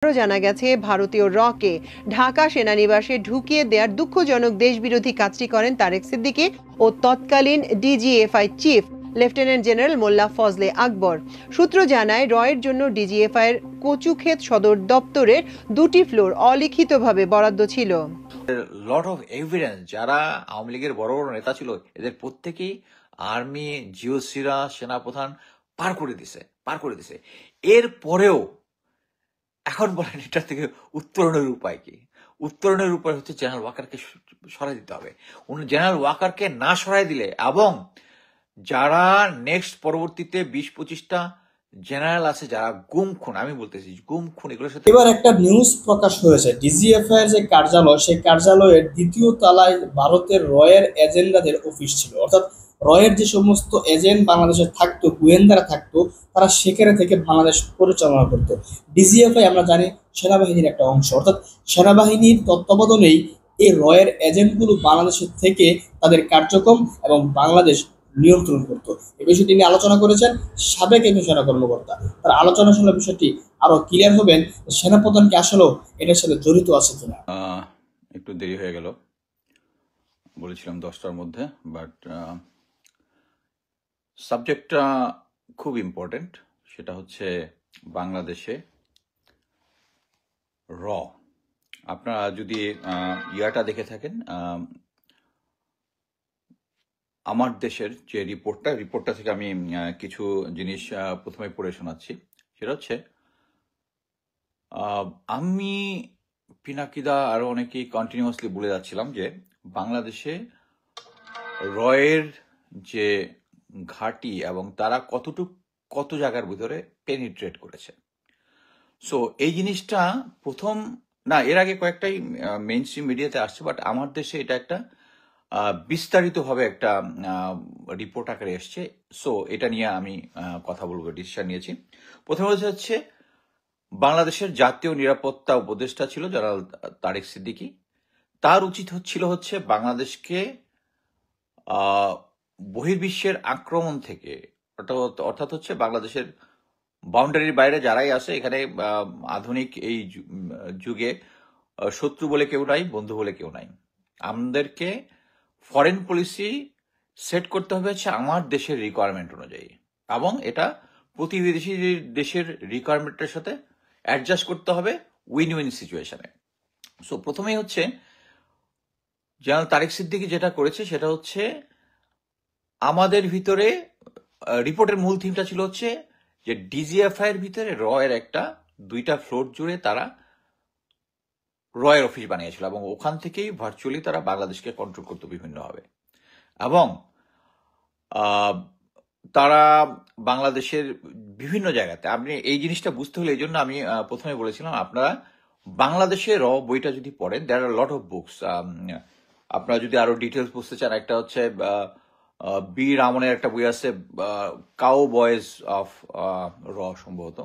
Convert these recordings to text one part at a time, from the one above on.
আরও জানা গেছে, ভারতীয় রকে ঢাকা সেনানিবাসে ঢুকিয়ে দেওয়ার দুঃখজনক দেশবিরোধী কাজটি করেন তারেক সিদ্দিকী ও তৎকালীন ডিজিএফআই চিফ লেফটেন্যান্ট জেনারেল মোল্লা ফজলে আকবর। সূত্র জানায়, রয়ের জন্য ডিজিএফআই এর কচুক্ষেত সদর দপ্তরের 2টি ফ্লোর অলিখিতভাবে বরাদ্দ ছিল। লট অফ এভিডেন্স, যারা আওয়ামী লীগের বড় বড় নেতা ছিল এদের প্রত্যেকেই আর্মি, জিওসিরা, সেনাপ্রধান পার করে দিছে। এর পরেও এখন বলেন এটা থেকে উত্তরণের উপায় কি? উত্তরণের উপায় হচ্ছে জেনারেল ওয়াকারকে সরাই দিতে হবে। জেনারেল ওয়াকারকে না সরাই দিলে, এবং যারা নেক্সট পরবর্তীতে 20-25টা জেনারেল আছে যারা গুম খুন, আমি বলতেছি গুম খুন, এগুলোর সাথে এবার একটা নিউজ প্রকাশ হয়েছে, ডিজিএফআই এর যে কার্যালয়, সেই কার্যালয়ের 2য় তলায় ভারতের রয়ের এজেন্টদের অফিস ছিল। অর্থাৎ রয়ের যে সমস্ত এজেন্ট বাংলাদেশে থাকতো, গোয়েন্দারা থাকতো, তারা সেখানে থেকে বাংলাদেশ পরিচালনা করতো। ডিজিএফআই আমরা জানি সেনাবাহিনীর একটা অংশ, অর্থাৎ সেনাবাহিনীর তত্ত্বাবধানেই এই রয়ের এজেন্টগুলো বাংলাদেশের থেকে তাদের কার্যক্রম এবং বাংলাদেশ নিয়ন্ত্রণ করত। এই বিষয়টি নিয়ে আলোচনা করেছেন সাবেক একজন সেনা কর্মকর্তা। তার আলোচনা শুনলে বিষয়টি আরো ক্লিয়ার হবেন, সেনাপ্রধান কি আসলেও এটার সাথে জড়িত আছে কিনা। একটু দেরি হয়ে গেল, বলেছিলাম 10টার মধ্যে, বাট সাবজেক্টটা খুব ইম্পর্টেন্ট। সেটা হচ্ছে বাংলাদেশে র। আপনারা যদি ইয়াটা দেখে থাকেন, আমার দেশের যে রিপোর্টটা থেকে আমি কিছু জিনিস প্রথমে পড়ে শোনাচ্ছি। সেটা হচ্ছে, আমি, পিনাকিদা আরো অনেকেই কন্টিনিউয়াসলি বলে যাচ্ছিলাম যে বাংলাদেশে রয়ের যে ঘাঁটি এবং তারা কত জায়গার ভিতরে পেনিট্রেট করেছে। সো এই জিনিসটা প্রথম না, এর আগে কয়েকটাই মেইন স্ট্রিম মিডিয়াতে আসছে, বাট আমার দেশে এটা একটা বিস্তারিতভাবে একটা রিপোর্ট আকারে এসছে। সো এটা নিয়ে আমি কথা বলবো, ডিসিশন নিয়েছি। প্রথমে হচ্ছে বাংলাদেশের জাতীয় নিরাপত্তা উপদেষ্টা ছিল জেনারেল তারেক সিদ্দিকী। তার উচিত হচ্ছে বাংলাদেশকে বহির্বিশ্বের আক্রমণ থেকে, অর্থাৎ হচ্ছে বাংলাদেশের বাউন্ডারির বাইরে যারাই আসে, এখানে আধুনিক এই যুগে শত্রু বলে কেউ নাই, বন্ধু বলে কেউ নাই। আমাদেরকে ফরেন পলিসি সেট করতে হবে হচ্ছে আমার দেশের রিকোয়ারমেন্ট অনুযায়ী, এবং এটা প্রতিবেশী দেশের রিকোয়ারমেন্টের সাথে অ্যাডজাস্ট করতে হবে উইন উইন সিচুয়েশনে। সো প্রথমেই হচ্ছে জেনারেল তারেক সিদ্দিকী যেটা করেছে সেটা হচ্ছে, আমাদের ভিতরে রিপোর্টের মূল থিমটা ছিল হচ্ছে যে ডিজিএফআই এর ভিতরে রয়ের একটা 2টা ফ্লোর জুড়ে তারা রয়ের অফিস বানিয়েছিল, এবং ওখান থেকেই ভার্চুয়ালি তারা বাংলাদেশকে কন্ট্রোল করতো বিভিন্নভাবে। এবং তারা বাংলাদেশের বিভিন্ন জায়গাতে, আপনি এই জিনিসটা বুঝতে হলে, এই জন্য আমি প্রথমে বলেছিলাম আপনারা বাংলাদেশের র বইটা যদি পড়েন, দেয়ার আর লট অফ বুকস। আপনারা যদি আরো ডিটেলস বুঝতে চান, একটা হচ্ছে বি রামনের একটা বই আছে, কাউ বয়েজ অফ র, সম্ভবত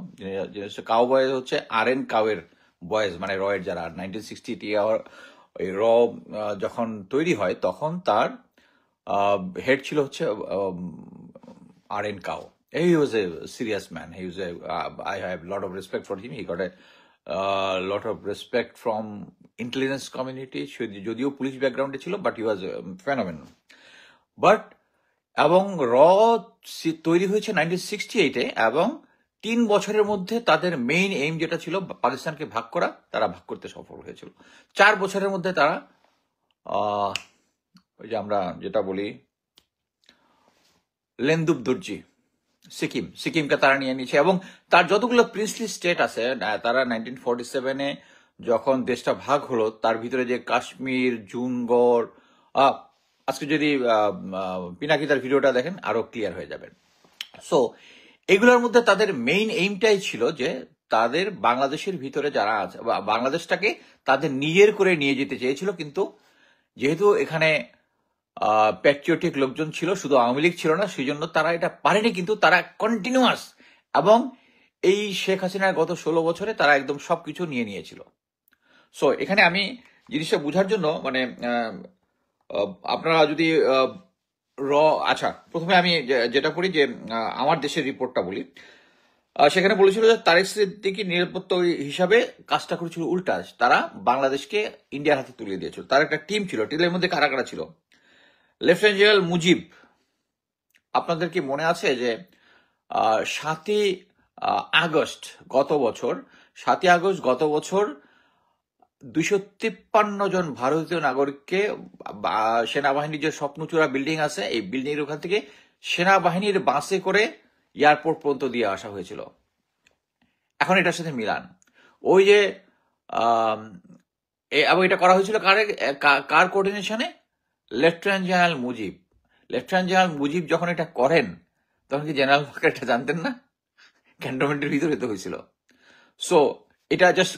কাউ বয়েজ হচ্ছে RN কাউয়ের বয়েজ, মানে রয়ের যারা 1960 ওই র যখন তৈরি হয় তখন তার হেড ছিল হচ্ছে RN cow. He was a serious man. I have a lot of respect for him. He got a lot of respect from intelligence community. যদিও পুলিশ ব্যাকগ্রাউন্ডে ছিল, বাট হি ওয়াজ ফেনোমেনল। বাট এবং র তৈরি হয়েছে 1968-এ, এবং 3 বছরের মধ্যে তাদের মেইন এইম যেটা ছিল পাকিস্তানকে ভাগ করা, তারা ভাগ করতে সফল হয়েছিল। 4 বছরের মধ্যে তারা ওই যে আমরা যেটা বলি লেন্দুব দর্জি, সিকিমকে তারা নিয়ে নিয়েছে। এবং তার যতগুলো প্রিন্সলি স্টেট আছে, তারা 1947-এ যখন দেশটা ভাগ হলো, তার ভিতরে যে কাশ্মীর, জুনগড়, আজকে যদি পিনাকিদার ভিডিওটা দেখেন আরো ক্লিয়ার হয়ে যাবেন। সো এগুলোর মধ্যে তাদের মেইন এইমটাই ছিল যে তাদের বাংলাদেশের ভিতরে যারা আছে, বাংলাদেশটাকে তাদের নিজের করে নিয়ে যেতে চেয়েছিল। কিন্তু যেহেতু এখানে প্যাট্রিয়টিক লোকজন ছিল, শুধু আওয়ামী লীগ ছিল না, সেই জন্য তারা এটা পারেনি। কিন্তু তারা কন্টিনিউয়াস, এবং এই শেখ হাসিনার গত 16 বছরে তারা একদম সবকিছু নিয়ে নিয়েছিল। সো এখানে আমি জিনিসটা বোঝার জন্য, মানে আপনারা যদি আচ্ছা, প্রথমে আমি যেটা করি যে আমার দেশের রিপোর্টটা বলি। সেখানে বলেছিল যে তারেক সিদ্দিকী নিরাপত্তা হিসাবে কাজটা করেছিল উল্টা, তারা বাংলাদেশকে ইন্ডিয়ার হাতে তুলে দিয়েছিল। তার একটা টিম ছিল, টিমের মধ্যে কারা কারা ছিল? লেফটেন্যান্ট জেনারেল মুজিব, আপনাদের কি মনে আছে যে 7ই আগস্ট গত বছর 253 জন ভারতীয় নাগরিককে সেনাবাহিনীর যে স্বপ্নচূড়া বিল্ডিং আছে, এই বিল্ডিং এর ওখান থেকে সেনাবাহিনীর বাসে করে এয়ারপোর্ট পর্যন্ত দিয়ে আসা হয়েছিল। এখন এটার সাথে মিলান, ওই যে এবং এটা করা হয়েছিল কার কোঅর্ডিনেশনে? Lieutenant general Mujib. Lieutenant general Mujib যখন এটা করেন, তখন কি জেনারেল ওয়াকার এটা জানতেন না? ক্যান্টনমেন্টের ভিতরে তো হয়েছিল। সো এটা জাস্ট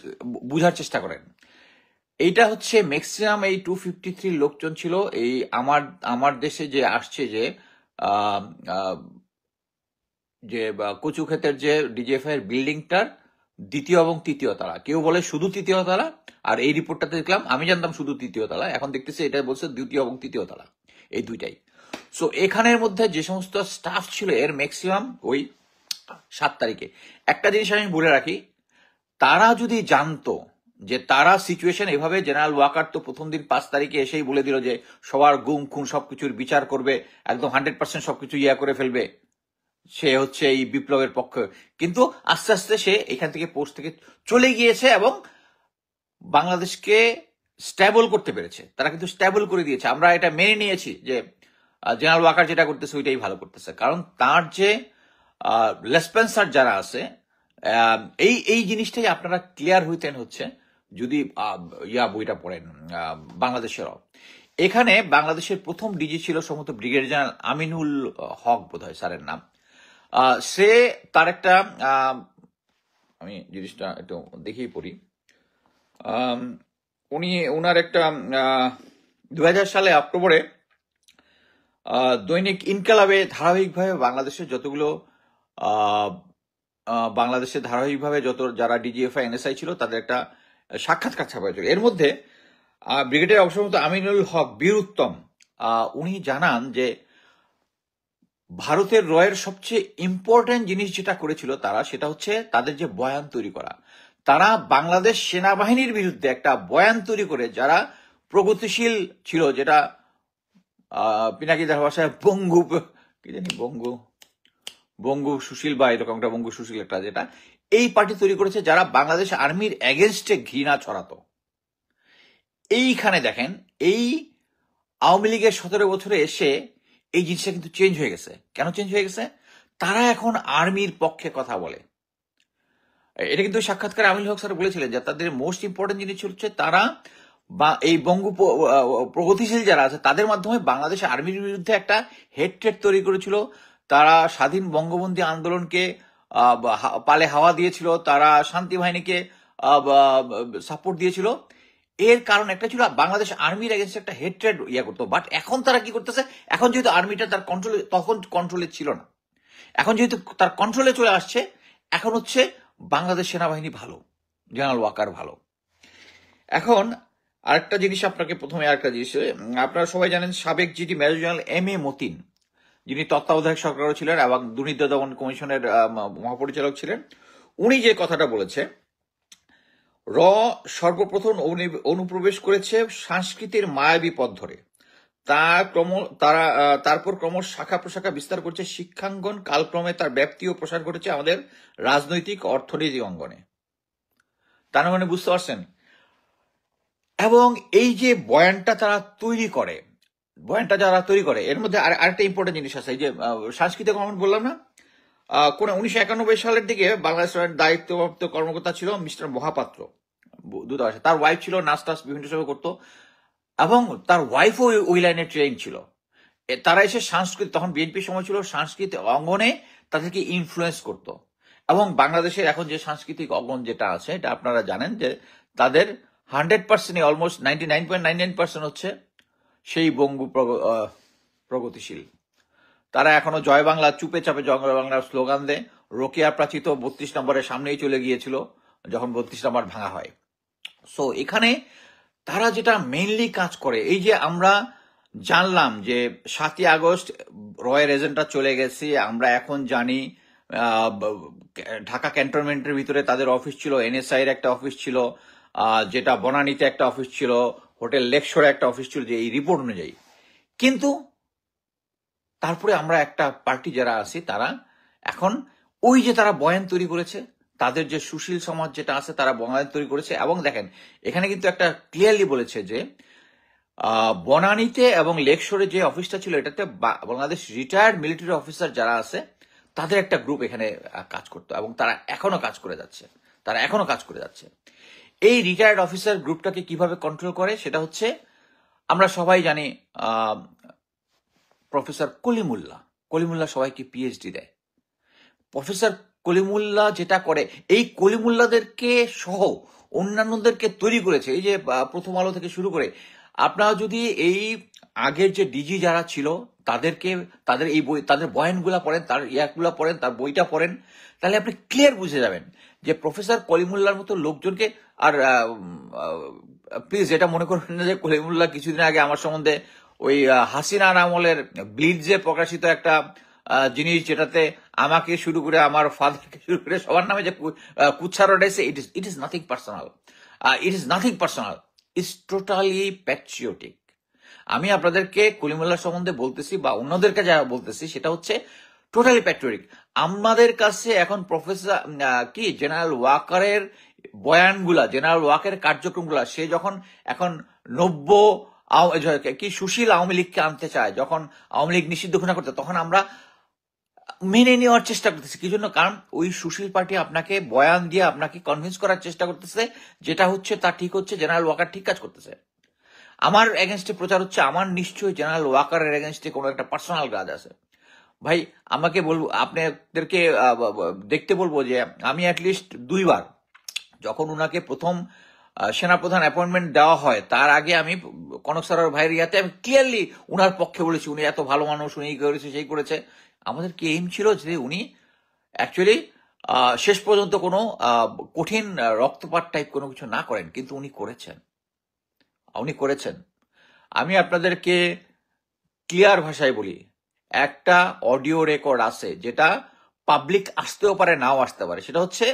বুঝার চেষ্টা করেন। এইটা হচ্ছে ম্যাক্সিমাম এই 253 লোকজন ছিল। এই আমার দেশে যে আসছে যে কচু ক্ষেতের যে ডিজিএফআই এর বিল্ডিংটার দ্বিতীয় এবং তৃতীয় তলা, কেউ বলে শুধু তৃতীয় তলা, আর এই রিপোর্টটাতে দেখলাম, আমি জানতাম শুধু তৃতীয় তলা, এখন দেখতেছি এটা বলছে দ্বিতীয় এবং তৃতীয় তলা, এই দুইটাই। সো এখানের মধ্যে যে সমস্ত স্টাফ ছিল এর ম্যাক্সিমাম ওই 7 তারিখে। একটা জিনিস আমি বলে রাখি, তারা যদি জানতো যে তারা সিচুয়েশন এভাবে, জেনারেল ওয়াকার তো প্রথম দিন 5 তারিখে এসেই বলে দিল যে সবার গুম খুন সবকিছুর বিচার করবে, একদম 100% সবকিছু করে ফেলবে, সে হচ্ছে এই বিপ্লবের পক্ষে। কিন্তু আস্তে আস্তে সে এখান থেকে পোস্ট থেকে চলে গিয়েছে এবং বাংলাদেশকে স্ট্যাবল করতে পেরেছে। তারা কিন্তু স্ট্যাবল করে দিয়েছে, আমরা এটা মেনে নিয়েছি যে জেনারেল ওয়াকার যেটা করতেছে ওইটাই ভালো করতেছে। কারণ তার যে লেসপেন্সার যারা আছে, এই জিনিসটাই আপনারা ক্লিয়ার হইতেন হচ্ছে যদি বইটা পড়েন বাংলাদেশেরও। এখানে বাংলাদেশের প্রথম ডিজি ছিল সম্ভবত ব্রিগেডিয়ার জেনারেল আমিনুল হক, বোধ হয় স্যারের নাম। সে তার একটা আমি জিনিসটা একটু দেখেই পড়ি। উনার একটা 2000 সালে অক্টোবরে দৈনিক ইনকালাবে ধারাবাহিকভাবে বাংলাদেশে ধারাবাহিকভাবে যারা ডিজিএফআই এনএসআই ছিল তাদের একটা সাক্ষাৎকার ছাপা হয়েছিল। এর মধ্যে ব্রিগেডিয়ার অবসরপ্রাপ্ত আমিনুল হক বীরুত্তম উনি জানান যে ভারতের রয়ের সবচেয়ে ইম্পর্টেন্ট জিনিস যেটা করেছিল তারা, সেটা হচ্ছে তাদের যে বয়ান তৈরি করা। তারা বাংলাদেশ সেনাবাহিনীর বিরুদ্ধে একটা বয়ান তৈরি করে, যারা প্রগতিশীল ছিল, যেটা পিনাকিদার ভাষায় বঙ্গু সুশীল বা এরকম একটা বঙ্গু সুশীল একটা, যেটা এই পার্টি তৈরি করেছে, যারা বাংলাদেশ আর্মির এগেনস্টে ঘৃণা ছড়াতো। এইখানে দেখেন, এই আওয়ামী লীগের 17 বছরে এসে এই জিনিসটা কিন্তু চেঞ্জ হয়ে গেছে। কেন চেঞ্জ হয়ে গেছে? তারা এখন আর্মির পক্ষে কথা বলে। এটা কিন্তু সাক্ষাৎকারে আমিনুল হক স্যার বলেছিলেন যে তাদের মোস্ট ইম্পর্টেন্ট জিনিস হচ্ছে তারা বা এই প্রগতিশীল যারা আছে তাদের মাধ্যমে বাংলাদেশ আর্মির বিরুদ্ধে একটা হেট্রেড তৈরি করেছিল। তারা স্বাধীন বঙ্গবন্ধী আন্দোলনকে পালে হাওয়া দিয়েছিল, তারা শান্তি বাহিনীকে সাপোর্ট দিয়েছিল। এর কারণ একটা ছিল বাংলাদেশ আর্মির এগেন্সে একটা হেট্রেড করতো। বাট এখন তারা কি করতেছে, এখন যেহেতু আর্মিটা তার কন্ট্রোলে, তখন কন্ট্রোলে ছিল না, এখন যেহেতু তার কন্ট্রোলে চলে আসছে, এখন হচ্ছে বাংলাদেশ সেনাবাহিনী ভালো, জেনারেল ওয়াকার ভালো। এখন আরেকটা জিনিস আপনাকে আপনারা সবাই জানেন, সাবেক GD major general M A Matin, যিনি তত্ত্বাবধায়ক সরকারও ছিলেন এবং দুর্নীতি দমন কমিশনের মহাপরিচালক ছিলেন, উনি যে কথাটা বলেছে, সর্বপ্রথম অনুপ্রবেশ করেছে সংস্কৃতির মায়াবী পথ ধরে, তারপর ক্রমশ শাখা প্রশাখা বিস্তার করছে শিক্ষাঙ্গন, কালক্রমে তার ব্যাপ্তি ও প্রসার ঘটেছে আমাদের রাজনৈতিক অর্থনৈতিক অঙ্গনে। তার মানে বুঝতে পারছেন? এবং এই যে বয়ানটা যারা তৈরি করে, এর মধ্যে আরেকটা ইম্পর্টেন্ট জিনিস আছে। এই যে সাংস্কৃতিক কর্মকর্তা বললাম না, কোন 1991 সালের দিকে বাংলাদেশের দায়িত্বপ্রাপ্ত কর্মকর্তা ছিল মিস্টার মহাপাত্র, দূতাবাসে। তার ওয়াইফ ছিল, নাচ টাচ বিভিন্ন সময় করতো, এবং তার ওয়াইফও ওই লাইনে ট্রেন ছিল। তারা এসে সংস্কৃতি, তখন বিএনপির সময় ছিল, সাংস্কৃতিক অঙ্গনে তাদেরকে ইনফ্লুয়েন্স করতো। এবং বাংলাদেশের এখন যে সাংস্কৃতিক অঙ্গন যেটা আছে, এটা আপনারা জানেন যে তাদের 100%, অলমোস্ট 99.99% হচ্ছে সেই বঙ্গু প্রগতিশীল। তারা এখনো জয় বাংলা, চুপে চাপে জয় বাংলার স্লোগান দেয়। রোকেয়া প্রাচিত 32 নম্বরের সামনেই চলে গিয়েছিল যখন 32 নম্বর ভাঙা হয়। সো এখানে তারা যেটা মেইনলি কাজ করে, এই যে আমরা জানলাম যে 7ই আগস্ট রয়ের এজেন্টরা চলে গেছে, আমরা এখন জানি ঢাকা ক্যান্টনমেন্টের ভিতরে তাদের অফিস ছিল, এনএসআই এর একটা অফিস ছিল, যেটা বনানীতে একটা অফিস ছিল, হোটেল লেকশোরে একটা অফিস ছিল, যে এই রিপোর্ট অনুযায়ী। কিন্তু তারপরে আমরা একটা পার্টি যারা আছি তারা এখন ওই যে তারা বয়ান তৈরি করেছে, তাদের যে সুশীল সমাজ যেটা আছে তারা বয়ান তৈরি করেছে, এবং দেখেন এখানে কিন্তু একটা ক্লিয়ারলি বলেছে যে বনানীতে এবং লেকশোরে যে অফিসটা ছিল এটাতে বাংলাদেশ রিটায়ার্ড মিলিটারি অফিসার যারা আছে তাদের একটা গ্রুপ এখানে কাজ করতো, এবং তারা এখনো কাজ করে যাচ্ছে। এই রিটায়ার্ড অফিসার গ্রুপটাকে কিভাবে কন্ট্রোল করে সেটা হচ্ছে আমরা সবাই জানি। প্রফেসর কলিমুল্লাহ সবাইকে পিএইচডি দেয়। প্রফেসর কলিমুল্লাহ যেটা করে, এই কলিমুল্লাহদেরকে সহ অন্যান্যদেরকে তৈরি করেছে। এই যে প্রথম আলো থেকে শুরু করে আপনারা যদি এই আগের যে ডিজি যারা ছিল তাদের এই বই, তাদের বয়ানগুলা পড়েন, তার ইয়াগুলা পড়েন, তার বইটা পড়েন, তাহলে আপনি ক্লিয়ার বুঝে যাবেন যে প্রফেসর কলিমুল্লাহর মতো লোকজনকে। আর প্লিজ এটা মনে করবেন না যে কলিমুল্লাহ কিছুদিন আগে আমার সম্বন্ধে ওই হাসিনার আমলের ব্লিড যে প্রকাশিত একটা জিনিস, যেটাতে আমাকে শুরু করে আমার ফাদারকে শুরু করে সবার নামে যে কুচ্ছা রটাইছে, it is nothing personal, it's totally patriotic. আমি আপনাদেরকে কলিমুল্লাহ সম্বন্ধে বলতেছি বা অন্যদেরকে যা বলতেছি সেটা হচ্ছে টোটালি প্যাট্রিয়টিক। আমাদের কাছে এখন প্রফেসর জেনারেল ওয়াকারের বয়ানগুলা, জেনারেল ওয়াকারের কার্যক্রমগুলা, সে যখন এখন সুশীল আওয়ামী লীগকে আনতে চায়, যখন আওয়ামী লীগ নিষিদ্ধ ঘোষণা করতে, তখন আমরা মেনে নেওয়ার চেষ্টা করতেছি। কি জন্য? কারণ ওই সুশীল পার্টি আপনাকে বয়ান দিয়ে আপনাকে কনভিন্স করার চেষ্টা করতেছে যেটা হচ্ছে তা ঠিক হচ্ছে, জেনারেল ওয়াকার ঠিক কাজ করতেছে। আমার এগেনস্টে প্রচার হচ্ছে, আমার নিশ্চয়ই জেনারেল ওয়াকারের এগেনস্টে কোনো একটা পার্সোনাল গ্রাজ আছে। ভাই আমাকে বলবো, আপনাদেরকে দেখতে বলবো যে আমি অ্যাটলিস্ট 2 বার, যখন উনাকে প্রথম সেনাপ্রধান অ্যাপয়েন্টমেন্ট দেওয়া হয় তার আগে আমি কনক সরার ভাইয়ের ইয়াতে আমি ক্লিয়ারলি উনার পক্ষে বলেছি, উনি এত ভালো মানুষ, উনি করেছে সেই করেছে। আমাদের কি এইম ছিল যে উনি অ্যাকচুয়ালি শেষ পর্যন্ত কোনো কঠিন রক্তপাত টাইপ কোনো কিছু না করেন, কিন্তু উনি করেছেন। আমি আপনাদেরকে ক্লিয়ার ভাষায় বলি, একটা অডিও রেকর্ড আছে যেটা পাবলিক আসতেও পারে নাও আসতে পারে। সেটা হচ্ছে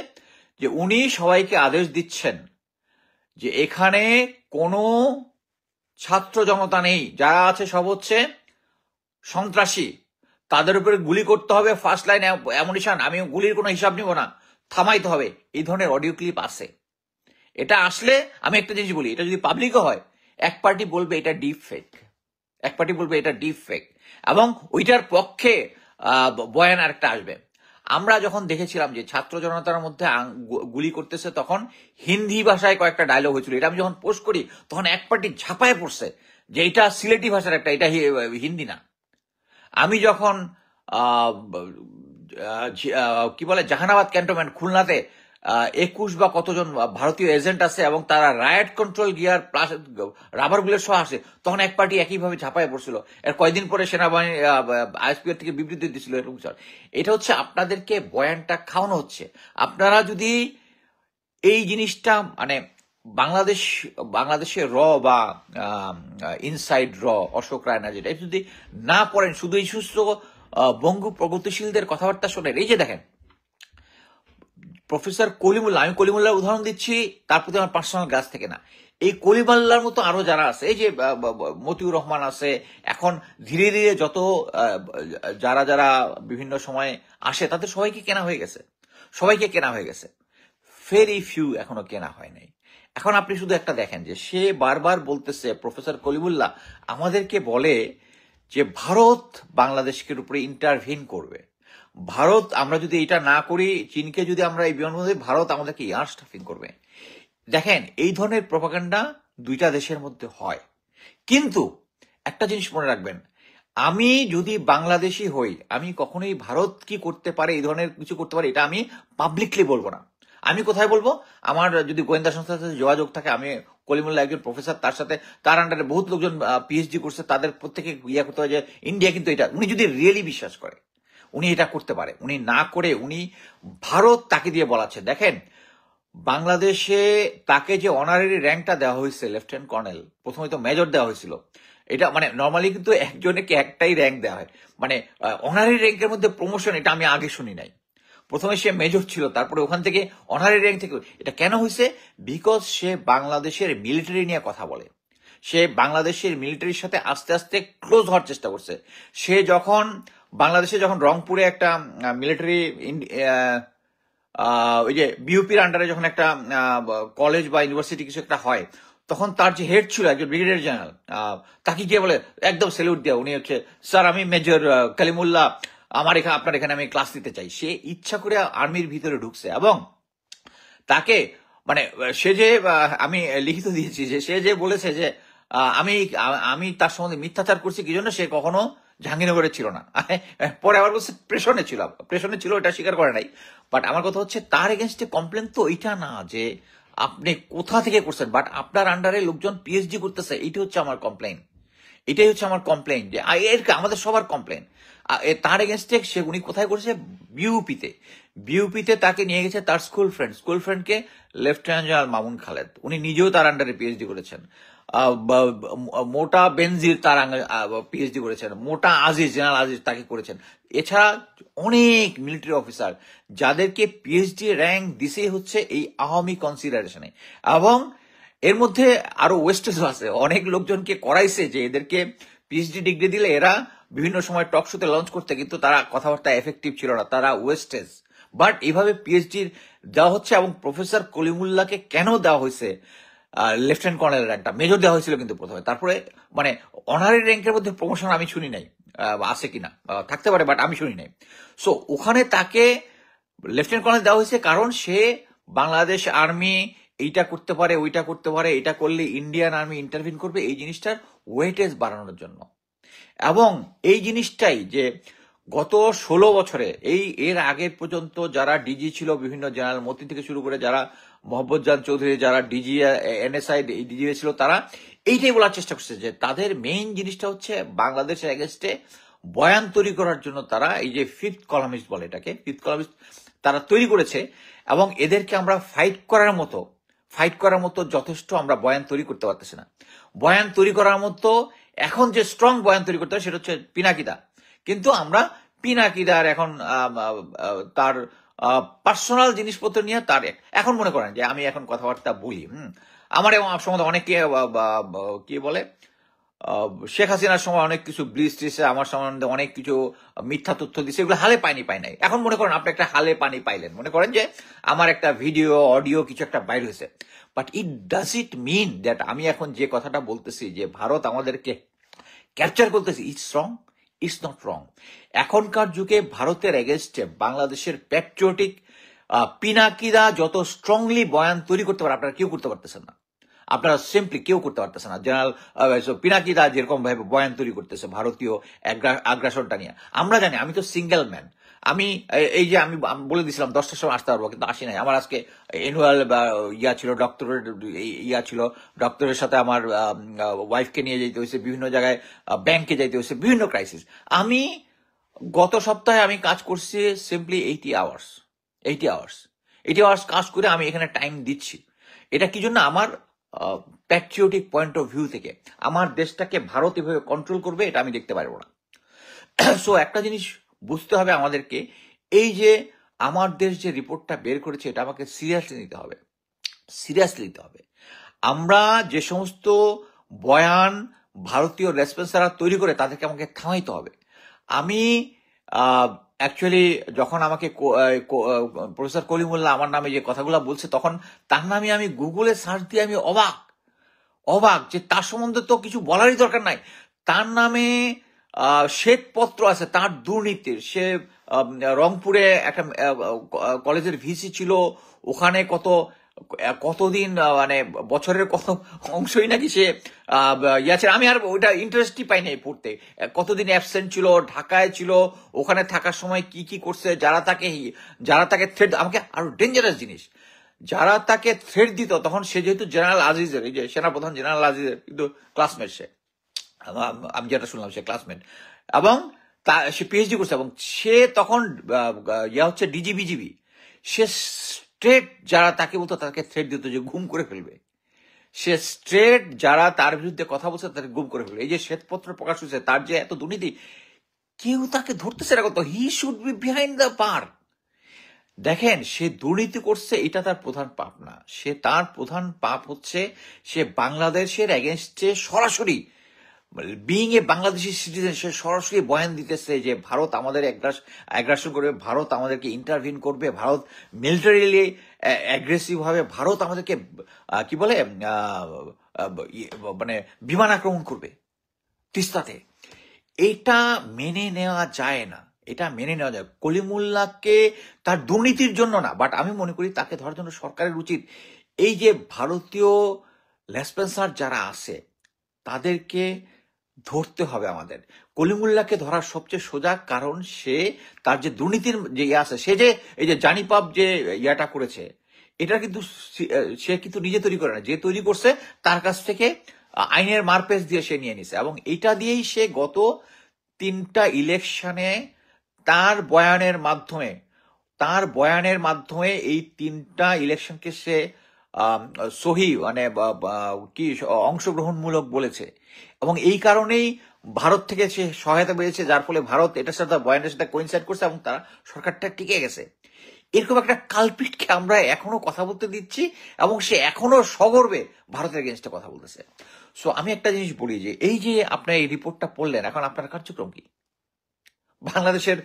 যে উনি সবাইকে আদেশ দিচ্ছেন যে এখানে কোনো ছাত্র জনতা নেই, যারা আছে সব হচ্ছে সন্ত্রাসী, তাদের উপরে গুলি করতে হবে, ফার্স্ট লাইন অ্যামুনিশন, আমি গুলির কোনো হিসাব নিব না, থামাইতে হবে। এই ধরনের অডিও ক্লিপ আছে। এটা আসলে আমি একটা জিনিস বলি, এটা যদি পাবলিকও হয়, এক পার্টি বলবে এটা ডিপ ফেক, এবং ওইটার পক্ষে বয়ান আরেকটা আসবে। আমরা যখন দেখেছিলাম যে ছাত্র জনতার মধ্যে গুলি করতেছে, তখন হিন্দি ভাষায় কয়েকটা ডায়লগ হয়েছিল। এটা আমি যখন পোস্ট করি তখন এক পার্টি ঝাঁপায় পড়ছে যে এটা সিলেটি ভাষার একটা, এটা হিন্দি না। আমি যখন কি বলে জাহানাবাদ ক্যান্টনমেন্ট খুলনাতে 21 বা কতজন ভারতীয় এজেন্ট আছে এবং তারা riot control gear plus rubber bullet সহ আসে, তখন এক পার্টি একইভাবে ঝাঁপায় পড়ছিল। এর কয়েকদিন পরে সেনাবাহিনী আইএসপিআর থেকে বিবৃতি দিচ্ছিল এরকম। এটা হচ্ছে আপনাদেরকে বয়ানটা খাওয়ানো হচ্ছে। আপনারা যদি এই জিনিসটা মানে বাংলাদেশের র বা ইনসাইড র অশোক রায়না যেটা যদি না পড়েন, শুধু এই সুস্থ বঙ্গু প্রগতিশীলদের কথাবার্তা শোনেন। এই যে দেখেন প্রফেসর কলিমুল্লাহ, আমি কলিমুল্লাহর উদাহরণ দিচ্ছি, তার প্রতি আমার পার্সোনাল গাছ থেকে না। এই কলিমুল্লাহর মতো আরো যারা আছে, এই যে মতিউর রহমান আছে, এখন ধীরে ধীরে যত যারা বিভিন্ন সময় আসে তাদের সবাইকে কেনা হয়ে গেছে, ভেরি ফিউ এখনো কেনা হয় নাই। এখন আপনি শুধু একটা দেখেন যে সে বারবার বলতেছে, প্রফেসর কলিমুল্লাহ আমাদেরকে বলে যে ভারত বাংলাদেশকে উপরে ইন্টারভিন করবে। ভারত, আমরা যদি এটা না করি, চীনকে যদি আমরা এই বিমানবন্দরে, ভারত আমাদেরকে এয়ার স্টাফিং করবে। দেখেন এই ধরনের প্রপাগান্ডা দুইটা দেশের মধ্যে হয়, কিন্তু একটা জিনিস মনে রাখবেন, আমি যদি বাংলাদেশি হই, আমি কখনোই ভারত কি করতে পারে, এই ধরনের কিছু করতে পারে, এটা আমি পাবলিকলি বলবো না। আমি কোথায় বলবো? আমার যদি গোয়েন্দা সংস্থার সাথে যোগাযোগ থাকে, আমি কলিমুল্লাহ একজন প্রফেসর, তার সাথে তার আন্ডারে বহুত লোকজন পিএইচডি করছে, তাদের প্রত্যেকে ইয়া করতে হয় যে ইন্ডিয়া কিন্তু এটা, উনি যদি রিয়েলি বিশ্বাস করে উনি এটা করতে পারে, উনি না করে উনি ভারত তাকে দিয়ে বলাচ্ছে। দেখেন বাংলাদেশে তাকে যে অনারারি র্যাঙ্কটা দেওয়া হয়েছে লেফটেন্যান্ট কর্নেল, প্রথমে তো মেজর দেওয়া হয়েছিল, এটা মানে নর্মালি কিন্তু একজনকে একটাই র্যাঙ্ক দেওয়া হয়, মানে অনারারি র্যাঙ্কের মধ্যে প্রমোশন, এটা আমি আগে শুনি নাই। প্রথমে সে মেজর ছিল, তারপরে ওখান থেকে অনারি র্যাঙ্ক থেকে। এটা কেন হয়েছে? বিকজ সে বাংলাদেশের মিলিটারি নিয়ে কথা বলে, সে বাংলাদেশের মিলিটারির সাথে আস্তে আস্তে ক্লোজ হওয়ার চেষ্টা করছে। সে যখন বাংলাদেশে যখন রংপুরে একটা মিলিটারি ওই যে বিউপির আন্ডারে যখন একটা কলেজ বা ইউনিভার্সিটি কিছু একটা হয়, তখন তার যে হেড ছিল একজন ব্রিগেডিয়ার জেনারেল, তাকে গিয়ে বলে একদম স্যালুট দেওয়া, উনি হচ্ছে স্যার আমি মেজর কালিমুল্লাহ, আমার এখানে আপনার এখানে আমি ক্লাস নিতে চাই। সে ইচ্ছা করে আর্মির ভিতরে ঢুকছে এবং তাকে মানে সে যে আমি লিখিত দিয়েছি যে সে যে বলেছে যে আমি আমি তার সম্বন্ধে মিথ্যাচার করছি, কি জন্য সে কখনো জাহাঙ্গীরনগরে ছিল না। পরে আবার বলছে প্রেশনে ছিল, এটা স্বীকার করে নাই। বাট আমার কথা হচ্ছে তার এগেনস্টে কমপ্লেন তো এইটা না যে আপনি কোথা থেকে করছেন, বাট আপনার আন্ডারে লোকজন পিএইচডি করতেছে, এইটা হচ্ছে আমার কমপ্লেন। এটাই হচ্ছে আমার কমপ্লেন, যে আমাদের সবার কমপ্লেন। তার এগেনস্টে সে উনি কোথায় করেছে? বিউপিতে তাকে নিয়ে গেছে তার স্কুল ফ্রেন্ডকে লেফটেন্যান্ট জেনারেল মামুন খালেদ, উনি নিজেও তার আন্ডারে পিএইচডি করেছেন। মোটা বেনজির তার পিএইচডি করেছেন, মোটা আজিজ, জেনারেল আজিজ তাকে করেছেন। এছাড়া অনেক মিলিটারি অফিসার যাদেরকে পিএইচডি র্যাঙ্ক দিছে হচ্ছে এই আওয়ামী কনসিডারেশনে। এবং এর মধ্যে আরো ওয়েস্টেজও আছে, অনেক লোকজনকে করাইছে যে এদেরকে পিএইচডি ডিগ্রি দিলে এরা বিভিন্ন সময় টক শোতে লঞ্চ করতে, কিন্তু তারা কথাবার্তা এফেক্টিভ ছিল না, তারা ওয়েস্টেজ। বাট এইভাবে পিএইচডি দেওয়া হচ্ছে। এবং প্রফেসর কলিমুল্লাহকে কেন দেওয়া হয়েছে লেফটেন্যান্ট কর্নেল র্যাঙ্কটা? মেজর দেওয়া হয়েছিল কিন্তু প্রথমে, তারপরে মানে অনারি র্যাঙ্কের মধ্যে প্রমোশন আমি শুনি নাই, আছে কিনা থাকতে পারে, বাট আমি শুনি নাই। সো ওখানে তাকে লেফটেন্যান্ট কর্নেল দেওয়া হয়েছে কারণ সে বাংলাদেশ আর্মি এইটা করতে পারে, ওইটা করতে পারে, এটা করলে ইন্ডিয়ান আর্মি ইন্টারভিন করবে, এই জিনিসটার ওয়েটেজ বাড়ানোর জন্য। এবং এই জিনিসটাই যে গত 16 বছরে এর আগের পর্যন্ত যারা ডিজি ছিল, বিভিন্ন জেনারেল মতি থেকে শুরু করে যারা মোহাম্মদ জান চৌধুরী, যারা ডিজি এনএসআই ডিজি ছিল, তারা এইটাই বলার চেষ্টা করছে যে তাদের মেইন জিনিসটা হচ্ছে বাংলাদেশের এগেনস্টে বয়ান তৈরি করার জন্য তারা এই যে ফিফথ কলামিস্ট বলে, এটাকে ফিফথ কলামিস্ট তারা তৈরি করেছে। এবং এদেরকে আমরা ফাইট করার মতো যথেষ্ট আমরা বয়ান তৈরি করতে পারতেছি না। বয়ান তৈরি করার মতো এখন যে স্ট্রং বয়ান তৈরি করতে হবে সেটা হচ্ছে পিনাকিদা। কিন্তু আমরা পিনাকিদার এখন তার পার্সোনাল জিনিসপত্র নিয়ে তার এখন মনে করেন যে আমি এখন কথাবার্তা বলি, আমার এবং সম্বন্ধে অনেকে কি বলে শেখ হাসিনার সময় অনেক কিছু ব্লিজ দিছে, আমার সম্বন্ধে অনেক কিছু মিথ্যা তথ্য দিছে, এগুলো হালে পানি পাই নাই। এখন মনে করেন আপনি একটা হালে পানি পাইলেন, মনে করেন যে আমার একটা ভিডিও অডিও কিছু একটা বাইর হয়েছে, but does it mean that আমি এখন যে কথাটা বলতেছি যে ভারত আমাদেরকে ক্যাপচার করতেছি, it's wrong? It's not wrong. এখনকার যুগে ভারতের এগেনস্টে বাংলাদেশের প্যাট্রিয়টিক পিনাকিদা যত স্ট্রংলি বয়ান তৈরি করতে পারে, আপনারা কেউ করতে পারতেছেন না, আপনারা সিম্পলি কেউ করতে পারতেছে না। জেনারেল পিনাকিদা যেরকম ভাবে বয়ান তৈরি করতেছে ভারতীয় আগ্রাসনটা নিয়ে, আমরা জানি আমি তো সিঙ্গেল ম্যান। আমি এই যে আমি বলে দিয়েছিলাম 10টার সময় আসতে পারবো, কিন্তু আসি নাই। আমার আজকে অ্যানুয়াল ছিল, ডক্টরের ছিল, ডক্টরের সাথে আমার ওয়াইফকে নিয়ে যেতে হয়েছে বিভিন্ন জায়গায়, ব্যাংকে যাইতে হয়েছে, বিভিন্ন ক্রাইসিস। আমি গত সপ্তাহে আমি কাজ করছি সিম্পলি 80 আওয়ার্স কাজ করে আমি এখানে টাইম দিচ্ছি। এটা কি জন্য? আমার প্যাট্রিয়টিক পয়েন্ট অফ ভিউ থেকে আমার দেশটাকে ভারত এভাবে কন্ট্রোল করবে এটা আমি দেখতে পারবো না। সো একটা জিনিস বুঝতে হবে আমাদেরকে, এই যে আমার দেশ যে রিপোর্টটা বের করেছে এটা আমাকে সিরিয়াসলি নিতে হবে। আমরা যে সমস্ত বয়ান ভারতীয় রেসপন্সাররা তৈরি করে তাদেরকে আমাকে থামাইতে হবে। আমি অ্যাকচুয়ালি যখন আমাকে প্রফেসর কলিমুল্লাহ আমার নামে যে কথাগুলো বলছে, তখন তার নামে আমি গুগলে সার্চ দিয়ে আমি অবাক যে তার সম্বন্ধে তো কিছু বলারই দরকার নাই। তার নামে শ্বেতপত্র আছে তার দুর্নীতির। সে রংপুরে একটা কলেজের ভিসি ছিল, ওখানে কতদিন মানে বছরের কত অংশই নাকি সে ছিল। আমি আর ওইটা ইন্টারেস্টই পাই নাই পড়তে। কতদিন অ্যাবসেন্ট ছিল, ঢাকায় ছিল, ওখানে থাকার সময় কি কি করছে, যারা তাকে থ্রেট, আমাকে আরো ডেঞ্জারাস জিনিস, যারা তাকে থ্রেট দিত, তখন সে যেহেতু জেনারেল আজিজের, এই যে সেনাপ্রধান জেনারেল আজিজের কিন্তু ক্লাসমেট, সে আমি যেটা শুনলাম সে ক্লাসমেট, এবং সে পিএইচডি করছে, এবং সে তখন হচ্ছে ডিজিবিজিবি। সে স্ট্রেট যারা তাকে বলতো তাকে থ্রেট দিত যে গুম করে ফেলবে। সে স্ট্রেট যারা তার বিরুদ্ধে কথা বলছে তাকে গুম করে ফেলবে। এই যে শ্বেতপত্র প্রকাশ হয়েছে, তার যে এত দুর্নীতি, কেউ তাকে ধরতেছে না। He should be behind the bar. দেখেন, সে দুর্নীতি করছে, এটা তার প্রধান পাপ না। তার প্রধান পাপ হচ্ছে সে বাংলাদেশের এগেনস্টে সরাসরি, বিইং এ বাংলাদেশি সিটিজেন, সে সরাসরি বয়ান দিতেছে যে ভারত আমাদের অ্যাগ্রাসন করবে, ভারত আমাদেরকে ইন্টারভিন করবে, ভারত মিলিটারিলি অ্যাগ্রেসিভ হবে, ভারত আমাদেরকে কি বলে মানে বিমান আক্রমণ করবে তিস্তাতে। এটা মেনে নেওয়া যায় না, এটা মেনে নেওয়া যায়। কলিমুল্লাহকে তার দুর্নীতির জন্য না, বাট আমি মনে করি তাকে ধরার জন্য সরকারের উচিত এই যে ভারতীয় লেসপেন্সার যারা আছে তাদেরকে ধরতে হবে আমাদের। কলিমুল্লাহকে ধরার সবচেয়ে সোজা, কারণ সে তার যে দুর্নীতির যে আছে, সে যে এই যে জানিপাপ যে ইয়াটা করেছে, এটা কিন্তু সে কিন্তু নিজে তৈরি করে না, যে তৈরি করছে তার কাছ থেকে আইনের মারপেচ দিয়ে সে নিয়ে নিছে, এবং এটা দিয়েই সে গত 3টা ইলেকশনে তার বয়ানের মাধ্যমে এই 3টা ইলেকশনকে সে সহি মানে কি অংশগ্রহণমূলক বলেছে, এবং এই কারণেই ভারত থেকে সে সহায়তা পেয়েছে, যার ফলে ভারত এটার সাথে বয়ানের সাথে কোইনসাইড করছে এবং তারা সরকারটা টিকে গেছে। এরকম একটা কালপিটকে আমরা এখনো কথা বলতে দিচ্ছি, এবং সে এখনো সগর্বে ভারতের এগেনস্টে কথা বলতেছে। সো আমি একটা জিনিস বলি যে এই যে আপনার এই রিপোর্টটা পড়লেন, এখন আপনার কার্যক্রম কি? বাংলাদেশের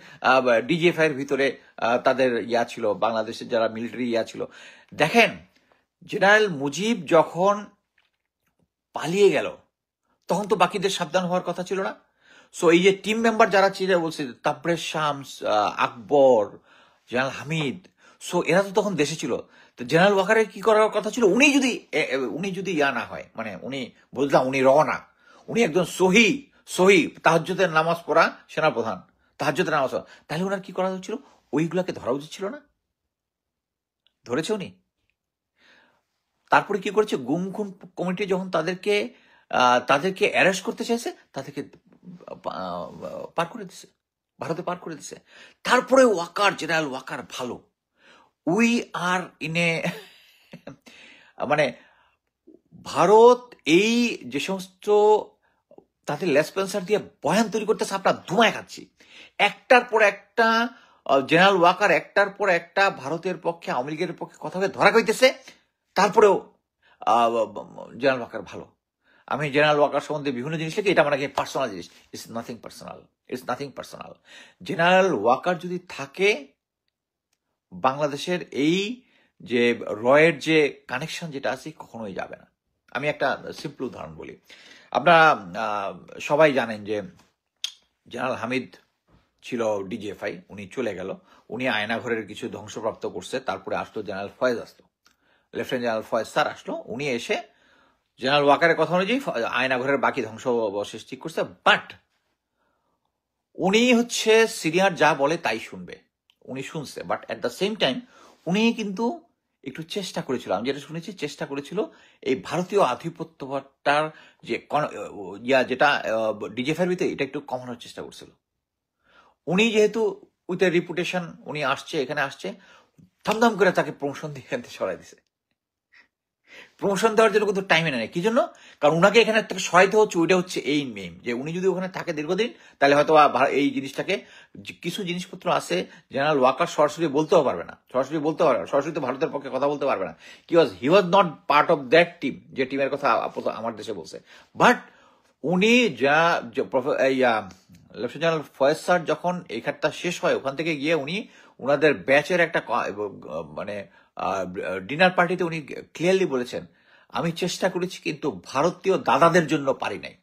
ডিজিএফআই এর ভিতরে তাদের ইয়া ছিল, বাংলাদেশের যারা মিলিটারি ইয়া ছিল। দেখেন, জেনারেল মুজিব যখন পালিয়ে গেল তখন তো বাকিদের সাবধান হওয়ার কথা ছিল না? সো এই যে টিম মেম্বার যারা ছিল, বলছে তাবরেজ শামস, আকবর, জেনারেল হামিদ, সো এরা তো তখন দেশে ছিল। তো জেনারেল ওয়াকারের কি করার কথা ছিল? উনি যদি ইয়া না হয়, মানে উনি বুঝলাম উনি রওনা, উনি একজন সহি তাহাজ্জুদের নামাজ পড়া সেনাপ্রধান, তাহাজ্জুদের নামাজ পড়া, তাহলে ওনার কি করা হচ্ছিল? ওইগুলাকে ধরা উচিত ছিল না? ধরেছে উনি। তারপরে কি করেছে? গুম খুন কমিটি যখন তাদেরকে অ্যারেস্ট করতে চাইছে, তাদেরকে পার করে দিছে, ভারতে পার করে দিছে। তারপরে জেনারেল ওয়াকার ভালো, উই আর ইনে মানে ভারত এই যে সমস্ত তাদের লেসপেন্সার দিয়ে বয়ান তৈরি করতেছে, আপনার ধুমায় খাচ্ছি। একটার পর একটা জেনারেল ওয়াকার একটার পর একটা ভারতের পক্ষে, আওয়ামী লীগের পক্ষে কথা বলে ধরা কইতেছে। তারপরেও জেনারেল ওয়াকার ভালো। আমি জেনারেল ওয়াকার সম্বন্ধে বিভিন্ন জিনিস লিখি, এটা মানে পার্সোনাল জিনিস, it's nothing personal. General Waker যদি থাকে, বাংলাদেশের এই যে রয়ের যে কানেকশন যেটা আছে কখনোই যাবে না। আমি একটা সিম্পল উদাহরণ বলি। আপনারা সবাই জানেন যে জেনারেল হামিদ ছিল ডিজিএফআই, উনি চলে গেল, উনি আয়নাঘরের কিছু ধ্বংসপ্রাপ্ত করছে। তারপরে আসলো general Faiz, lieutenant general Faiz sir আসলো, উনি এসে জেনারেল ওয়াকারের কথা অনুযায়ী আয়নাঘরের বাকি ধ্বংসাবশেষ ঠিক করছে। বাট উনি হচ্ছে সিনিয়র, যা বলে তাই শুনবে, উনি শুনছে। But at the same time উনি কিন্তু একটু চেষ্টা করেছিল, আমি যেটা শুনেছি, চেষ্টা করেছিল এই ভারতীয় আধিপত্যটার যে যেটা ডিজিএফআইয়ের ভিতরে, এটা একটু কমানোর চেষ্টা করছিল। উনি যেহেতু উইথ এ রিপুটেশন উনি এখানে আসছে, থামধাম করে তাকে প্রমোশন দিয়ে এখান থেকে সরাই দিছে। প্রমোশন দেওয়ার জন্য কিন্তু টাইমে নেয়, কি জন্য? কারণ উনাকে এখানে থেকে সরাইতে হচ্ছে, ওইটা হচ্ছে এই মেইন, যে উনি যদি ওখানে থাকে দীর্ঘদিন, তাহলে হয়তো এই জিনিসটাকে, কিছু জিনিসপত্র আছে জেনারেল ওয়াকার সরাসরি বলতেও পারবে না, সরাসরি তো ভারতের পক্ষে কথা বলতে পারবে না। He was not part of that team, যে টিমের কথা আমার দেশে বলছে। বাট উনি লেফটেন্যান্ট জেনারেল ফয়েজ স্যার যখন এই খাতটা শেষ হয়, ওখান থেকে গিয়ে উনি ওনাদের ব্যাচের একটা মানে ডিনার পার্টিতে উনি ক্লিয়ারলি বলেছেন, আমি চেষ্টা করেছি কিন্তু ভারতীয় দাদাদের জন্য পারি নাই।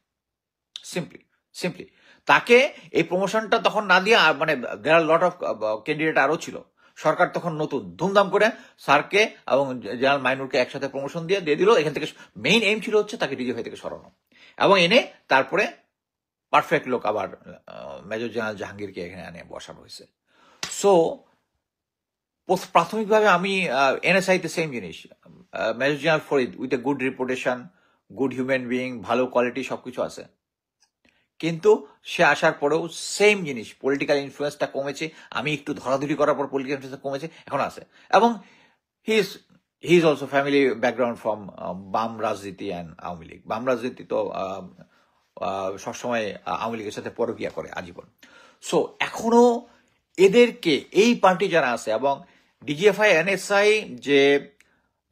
সিম্পলি তাকে এই প্রমোশনটা তখন না দিয়ে, মানে দেয়ার লট অফ ক্যান্ডিডেট আরো ছিল, সরকার তখন নতুন, ধুমধাম করে স্যারকে এবং জেনারেল মাইনুরকে একসাথে প্রমোশন দিয়ে দিল। এখান থেকে মেইন এইম ছিল হচ্ছে তাকে ডিজিএফআই থেকে সরানো, এবং এনে তারপরে পারফেক্ট লোক আবার মেজর জেনারেল জাহাঙ্গীরকে এখানে এনে বসানো হয়েছে। সো প্রাথমিকভাবে আমি এনএসআইতে সেম জিনিস, major general Farid with a good reputation, good human being, ভালো কোয়ালিটি, সবকিছু আছে, কিন্তু সে আসার পরেও সেম জিনিস, পলিটিক্যাল ইনফ্লুয়েন্সটা কমেছে। আমি একটু ধরাধরি করার পর পলিটিক্যাল ইনফ্লুয়েন্স কমেছে, এখন আছে। এবং he is also family background from বাম রাজনীতি অ্যান্ড আওয়ামী লীগ। বাম রাজনীতি তো সবসময় আওয়ামী লীগের সাথে পরকিয়া করে আজীবন। সো এখনো এদেরকে, এই পার্টি যারা আছে এবং ডিজিএফআই এনএসআই যে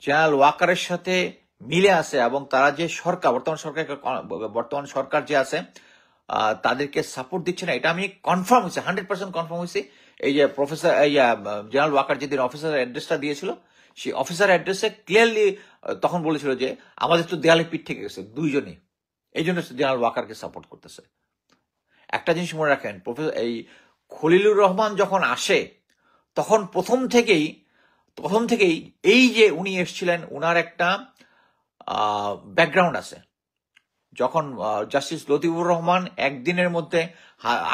জেনারেল ওয়াকারের সাথে মিলে আছে এবং তারা যে সরকার বর্তমান সরকার যে আছে তাদেরকে সাপোর্ট দিচ্ছে না, এটা আমি কনফার্ম হয়েছে, 100% কনফার্ম হয়েছে। এই যে প্রফেসর জেনারেল ওয়াকার যেদিন অফিসার অ্যাড্রেসটা দিয়েছিল, সেই অফিসার অ্যাড্রেসে ক্লিয়ারলি তখন বলেছিল যে আমাদের তো দেয়ালে পিঠ থেকে গেছে দুইজনই, এই জন্য জেনারেল ওয়াকারকে সাপোর্ট করতেছে। একটা জিনিস মনে রাখেন, এই খলিলুর রহমান যখন আসে তখন প্রথম থেকেই এই যে উনি এসেছিলেন, উনার একটা ব্যাকগ্রাউন্ড আছে। যখন জাস্টিস লতিফুর রহমান একদিনের মধ্যে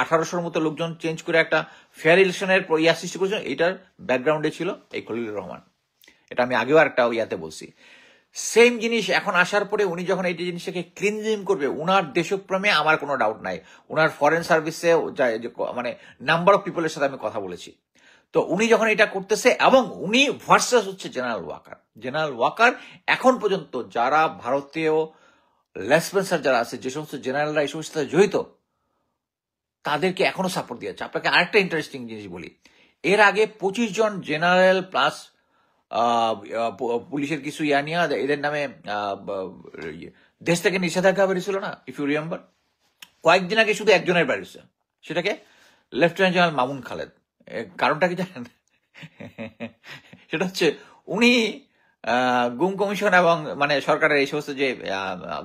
1800-র মতো লোকজন চেঞ্জ করে একটা ফেয়ার ইলেকশনের সৃষ্টি করেছেন, এটার ব্যাকগ্রাউন্ডে ছিল এই খলিলুর রহমান। এটা আমি আগেও একটা ইয়াতে বলছি। সেম জিনিস এখন আসার পরে উনি যখন এই জিনিসটাকে ক্লিনজিং করবে, উনার দেশপ্রেমে আমার কোনো ডাউট নাই। উনার ফরেন সার্ভিসে মানে নাম্বার অফ পিপলের সাথে আমি কথা বলেছি, তো উনি যখন এটা করতেছে এবং উনি ভার্সাস হচ্ছে জেনারেল ওয়াকার এখন পর্যন্ত যারা ভারতীয় লেসপেন্সার যারা আছে, যে সমস্ত জেনারেলরা এই সমস্ত সাথে জড়িত, তাদেরকে এখনো সাপোর্ট দিয়েছে। আপনাকে আরেকটা ইন্টারেস্টিং জিনিস বলি, এর আগে 25 জন জেনারেল প্লাস পুলিশের কিছু নিয়ে এদের নামে দেশ থেকে নিষেধাজ্ঞা বেরিয়েছিল না, ইফ ইউ রিমেম্বার। কয়েকদিন আগে শুধু একজনের বেরিয়েছে, সেটাকে লেফটেন্যান্ট জেনারেল মামুন খালেদ। কারণটা কি জানেন? সেটা হচ্ছে উনি গুম কমিশন এবং মানে সরকারের এই সমস্ত যে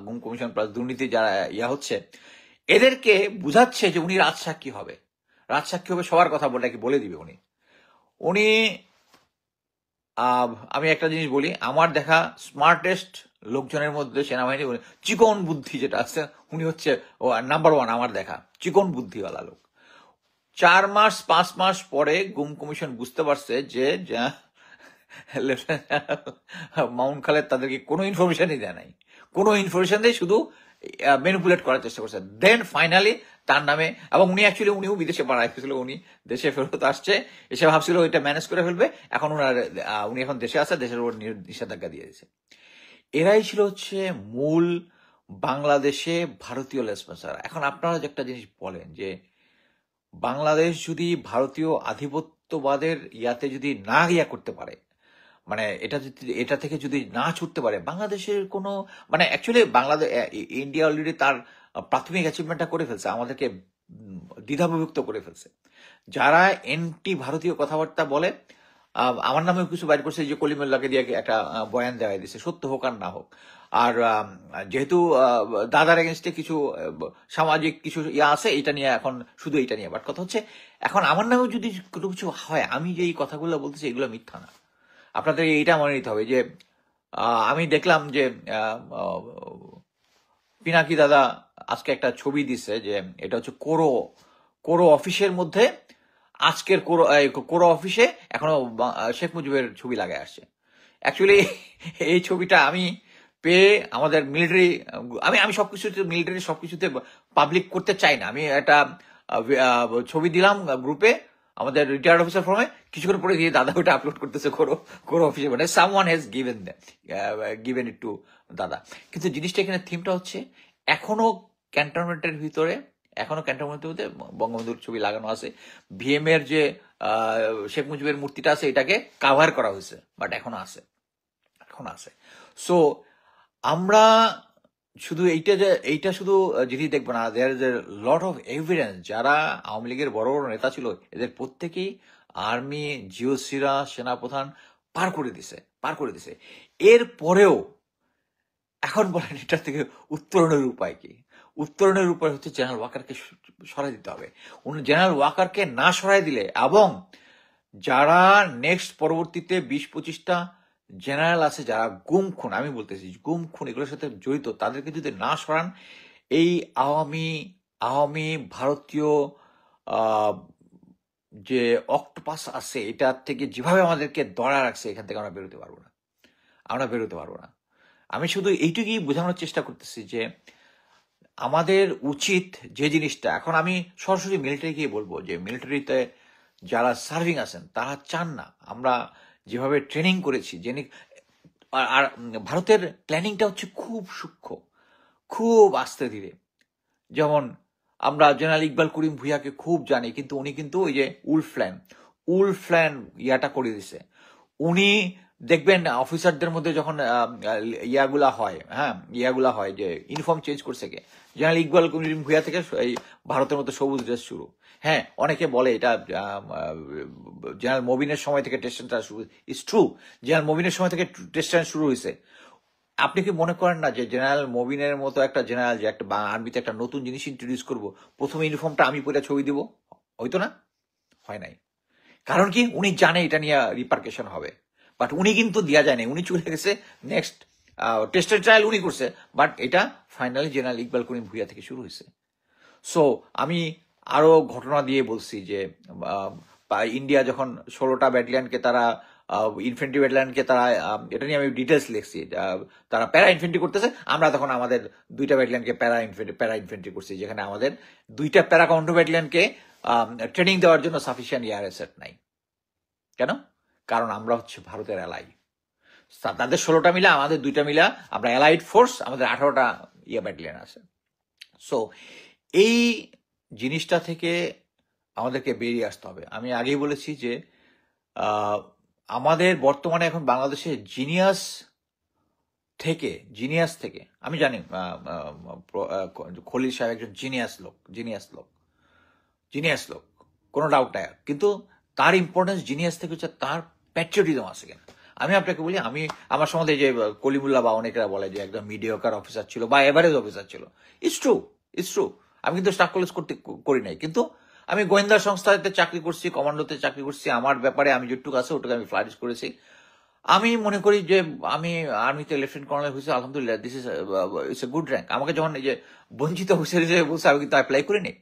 গুম কমিশন প্লাস দুর্নীতি যারা হচ্ছে, এদেরকে বুঝাচ্ছে যে উনি রাজসাক্ষী হবে সবার কথা বলে দিবে উনি। আমি একটা জিনিস বলি, আমার দেখা স্মার্টেস্ট লোকজনের মধ্যে সেনাবাহিনী চিকন বুদ্ধি যেটা আছে, উনি হচ্ছে নাম্বার 1 আমার দেখা চিকন বুদ্ধিওয়ালা লোক। 4-5 মাস পরে গুম কমিশন বুঝতে পারছে যে মামুন খালেদ তাদেরকে কোনো ইনফরমেশনই দেয় নাই, শুধু ম্যানিপুলেট করার চেষ্টা করছে। দেন ফাইনালি তার নামে, এবং উনিও বিদেশে পাড়ায় গেছিল, উনি দেশে ফেরত আসছে, এসে ভাবছিল ওইটা ম্যানেজ করে ফেলবে। এখন উনি এখন দেশে আছে, দেশের উপর নিষেধাজ্ঞা দিয়ে দিয়েছে। এরাই ছিল হচ্ছে মূল বাংলাদেশে ভারতীয় লেসপেন্সার। এখন আপনারা যে একটা জিনিস বলেন যে বাংলাদেশ যদি ভারতীয় আধিপত্যবাদের ইয়াতে যদি না করতে পারে, মানে এটা থেকে যদি না ছুটতে পারে, বাংলাদেশের কোনো মানে অ্যাকচুয়ালি ইন্ডিয়া অলরেডি তার প্রাথমিক অ্যাচিভমেন্টটা করে ফেলছে, আমাদেরকে দ্বিধাবিভক্ত করে ফেলছে। যারা এন্টি ভারতীয় কথাবার্তা বলে, আমার নামেও কিছু বাইর করছে, যে কলিমুল্লাহকে দিয়ে একটা বয়ান দেওয়া দিচ্ছে, সত্য হোক আর না হোক। আর যেহেতু দাদার এগেনস্টে কিছু সামাজিক কিছু আছে, এটা নিয়ে এখন শুধু এটা নিয়ে। বাট কথা হচ্ছে, এখন আমার নামেও যদি কোনো কিছু হয়, আমি যে এই কথাগুলো বলতেছি এগুলো মিথ্যা না। আপনাদের এইটা মনে নিতে হবে যে আমি দেখলাম যে পিনাকি দাদা আজকে একটা ছবি দিছে, যে এটা হচ্ছে কোরো অফিসের মধ্যে, আজকের কোরো অফিসে এখনো শেখ মুজিবের ছবি লাগায় আসছে। অ্যাকচুয়ালি এই ছবিটা আমি পেয়ে আমাদের মিলিটারি, আমি সবকিছুতে পাবলিক করতে চাই না। আমি একটা ছবি দিলাম গ্রুপে, আমাদের রিটায়ার্ড অফিসার ফর্মে, কিছুক্ষণ পরে দিয়ে দাদা ওটা আপলোড করতেছে কোরো অফিসে, মানে someone has given it to দাদা। কিন্তু জিনিসটা এখানে থিমটা হচ্ছে, এখনো ক্যান্টনমেন্টের ভিতরে বঙ্গবন্ধুর ছবি লাগানো আছে, ভিএম এর যে শেখ মুজিবের মূর্তিটা আছে, এটাকে কাভার করা হয়েছে, বাট এখন আছে। সো আমরা শুধু এইটা শুধু জিনিস দেখবো না, there is a lot of evidence. যারা আওয়ামী লীগের বড় বড় নেতা ছিল, এদের প্রত্যেকেই আর্মি, জিওসিরা, সেনাপ্রধান পার করে দিছে। এর পরেও এখন বলেন এটা থেকে উত্তরণের উপায় কি? উত্তরণের উপায় হচ্ছে জেনারেল ওয়াকারকে সরাই দিতে হবে। জেনারেল ওয়াকারকে না সরাই দিলে, এবং যারা নেক্সট পরবর্তীতে 20-25টা জেনারেল আছে যারা গুম খুন, আমি বলতেছি গুম খুন, এগুলোর সাথে জড়িত, তাদেরকে যদি না সরান, এই আওয়ামী ভারতীয় যে অক্টোপাস আছে, এটা থেকে যেভাবে আমাদেরকে দড়া রাখছে, এখান থেকে আমরা বেরোতে পারবো না। আমি শুধু এইটুকুই বোঝানোর চেষ্টা করতেছি যে আমাদের উচিত যে জিনিসটা, এখন আমি সরাসরি মিলিটারিকে বলবো যে মিলিটারিতে যারা সার্ভিং আছেন তারা চান না আমরা যেভাবে ট্রেনিং করেছি, আর ভারতের প্ল্যানিংটা হচ্ছে খুব সূক্ষ্ম, খুব আস্তে ধীরে। যেমন আমরা জেনারেল ইকবাল করিম ভুইয়াকে খুব জানি, কিন্তু উনি কিন্তু ওই যে উলফ প্ল্যান ইয়াটা করে দিছে। উনি দেখবেন অফিসারদের মধ্যে যখন ইয়াগুলা হয়, হ্যাঁ ইয়াগুলা হয় যে ইউনিফর্ম চেঞ্জ করছে কে, জেনারেল ইকবাল করিম ভুঁইয়া থেকে এই ভারতের মতো সবুজ ড্রেস শুরু। হ্যাঁ, অনেকে বলে এটা জেনারেল মবিনের সময় থেকে টেস্টটা শুরু, ইটস ট্রু, জেনারেল মবিনের সময় থেকে টেস্টটা শুরু হয়েছে। আপনি কি মনে করেন না যে জেনারেল মবিনের মতো একটা জেনারেল যে একটা আর্মিতে একটা নতুন জিনিস ইন্ট্রোডিউস করবো, প্রথমে ইউনিফর্মটা আমি পরে ছবি দিব? হয়তো না, হয় নাই। কারণ কি, উনি জানে এটা নিয়ে রিপার্কেশন হবে, বাট উনি কিন্তু দেওয়া যায় না, উনি চলে গেছে নেক্সট টেস্টের ট্রায়াল উনি করছে, বাট এটা ফাইনালি জেনারেল ইকবাল করিম ভুঁইয়া থেকে শুরু হয়েছে। সো আমি আরো ঘটনা দিয়ে বলছি যে ইন্ডিয়া যখন 16টা ব্যাটালিয়নকে তারা ইনফেন্ট্রি ব্যাটালিয়নকে তারা এটা নিয়ে আমি ডিটেলস লিখছি, তারা প্যারা ইনফেন্ট্রি করতেছে, আমরা তখন আমাদের 2টা ব্যাটালিয়নকে প্যারা ইনফেন্ট্রি করছি, যেখানে আমাদের 2টা প্যারা কমান্ডো ব্যাটালিয়নকে ট্রেনিং দেওয়ার জন্য সাফিসিয়েন্ট এয়ার অ্যাসেট নাই। কেন? কারণ আমরা হচ্ছে ভারতের অ্যালাই, তাদের 16টা মিলা, আমাদের 2টা মিলা, আমরা অ্যালাইড ফোর্স, আমাদের 18টা ব্যাটালিয়ন আছে। সো এই জিনিসটা থেকে আমাদেরকে বেরিয়ে আসতে হবে। আমি আগেই বলেছি যে আমাদের বর্তমানে এখন বাংলাদেশে জিনিয়াস থেকে আমি জানি খলিল সাহেব একজন জিনিয়াস লোক, কোনো ডাউট নাই, কিন্তু তার ইম্পর্টেন্স জিনিয়াস থেকে হচ্ছে তার প্যাট্রিয়টিজম আছে কিনা। আমি আপনাকে বলি, আমি আমার সম্বন্ধে যে কলিমুল্লাহ বা অনেকেরা বলে যে একদম মিডিয়াকার অফিসার ছিল বা এভারেজ অফিসার ছিল, ইটস ট্রু। আমি কিন্তু স্টাফ কলেজ করি নাই, কিন্তু আমি গোয়েন্দা সংস্থাতে চাকরি করছি, কমান্ডোতে চাকরি করছি, আমার ব্যাপারে আমি যেটুকু আছে ওটুকু আমি ফ্লারিশ করেছি। আমি মনে করি যে আমি আর্মিতে লেফটেন্যান্ট কর্নেল হয়েছি, আলহামদুলিল্লাহ, this is a good rank. আমাকে যখন এই যে বঞ্চিত অফিসার হিসেবে বলছে, আমি কিন্তু অ্যাপ্লাই করিনি,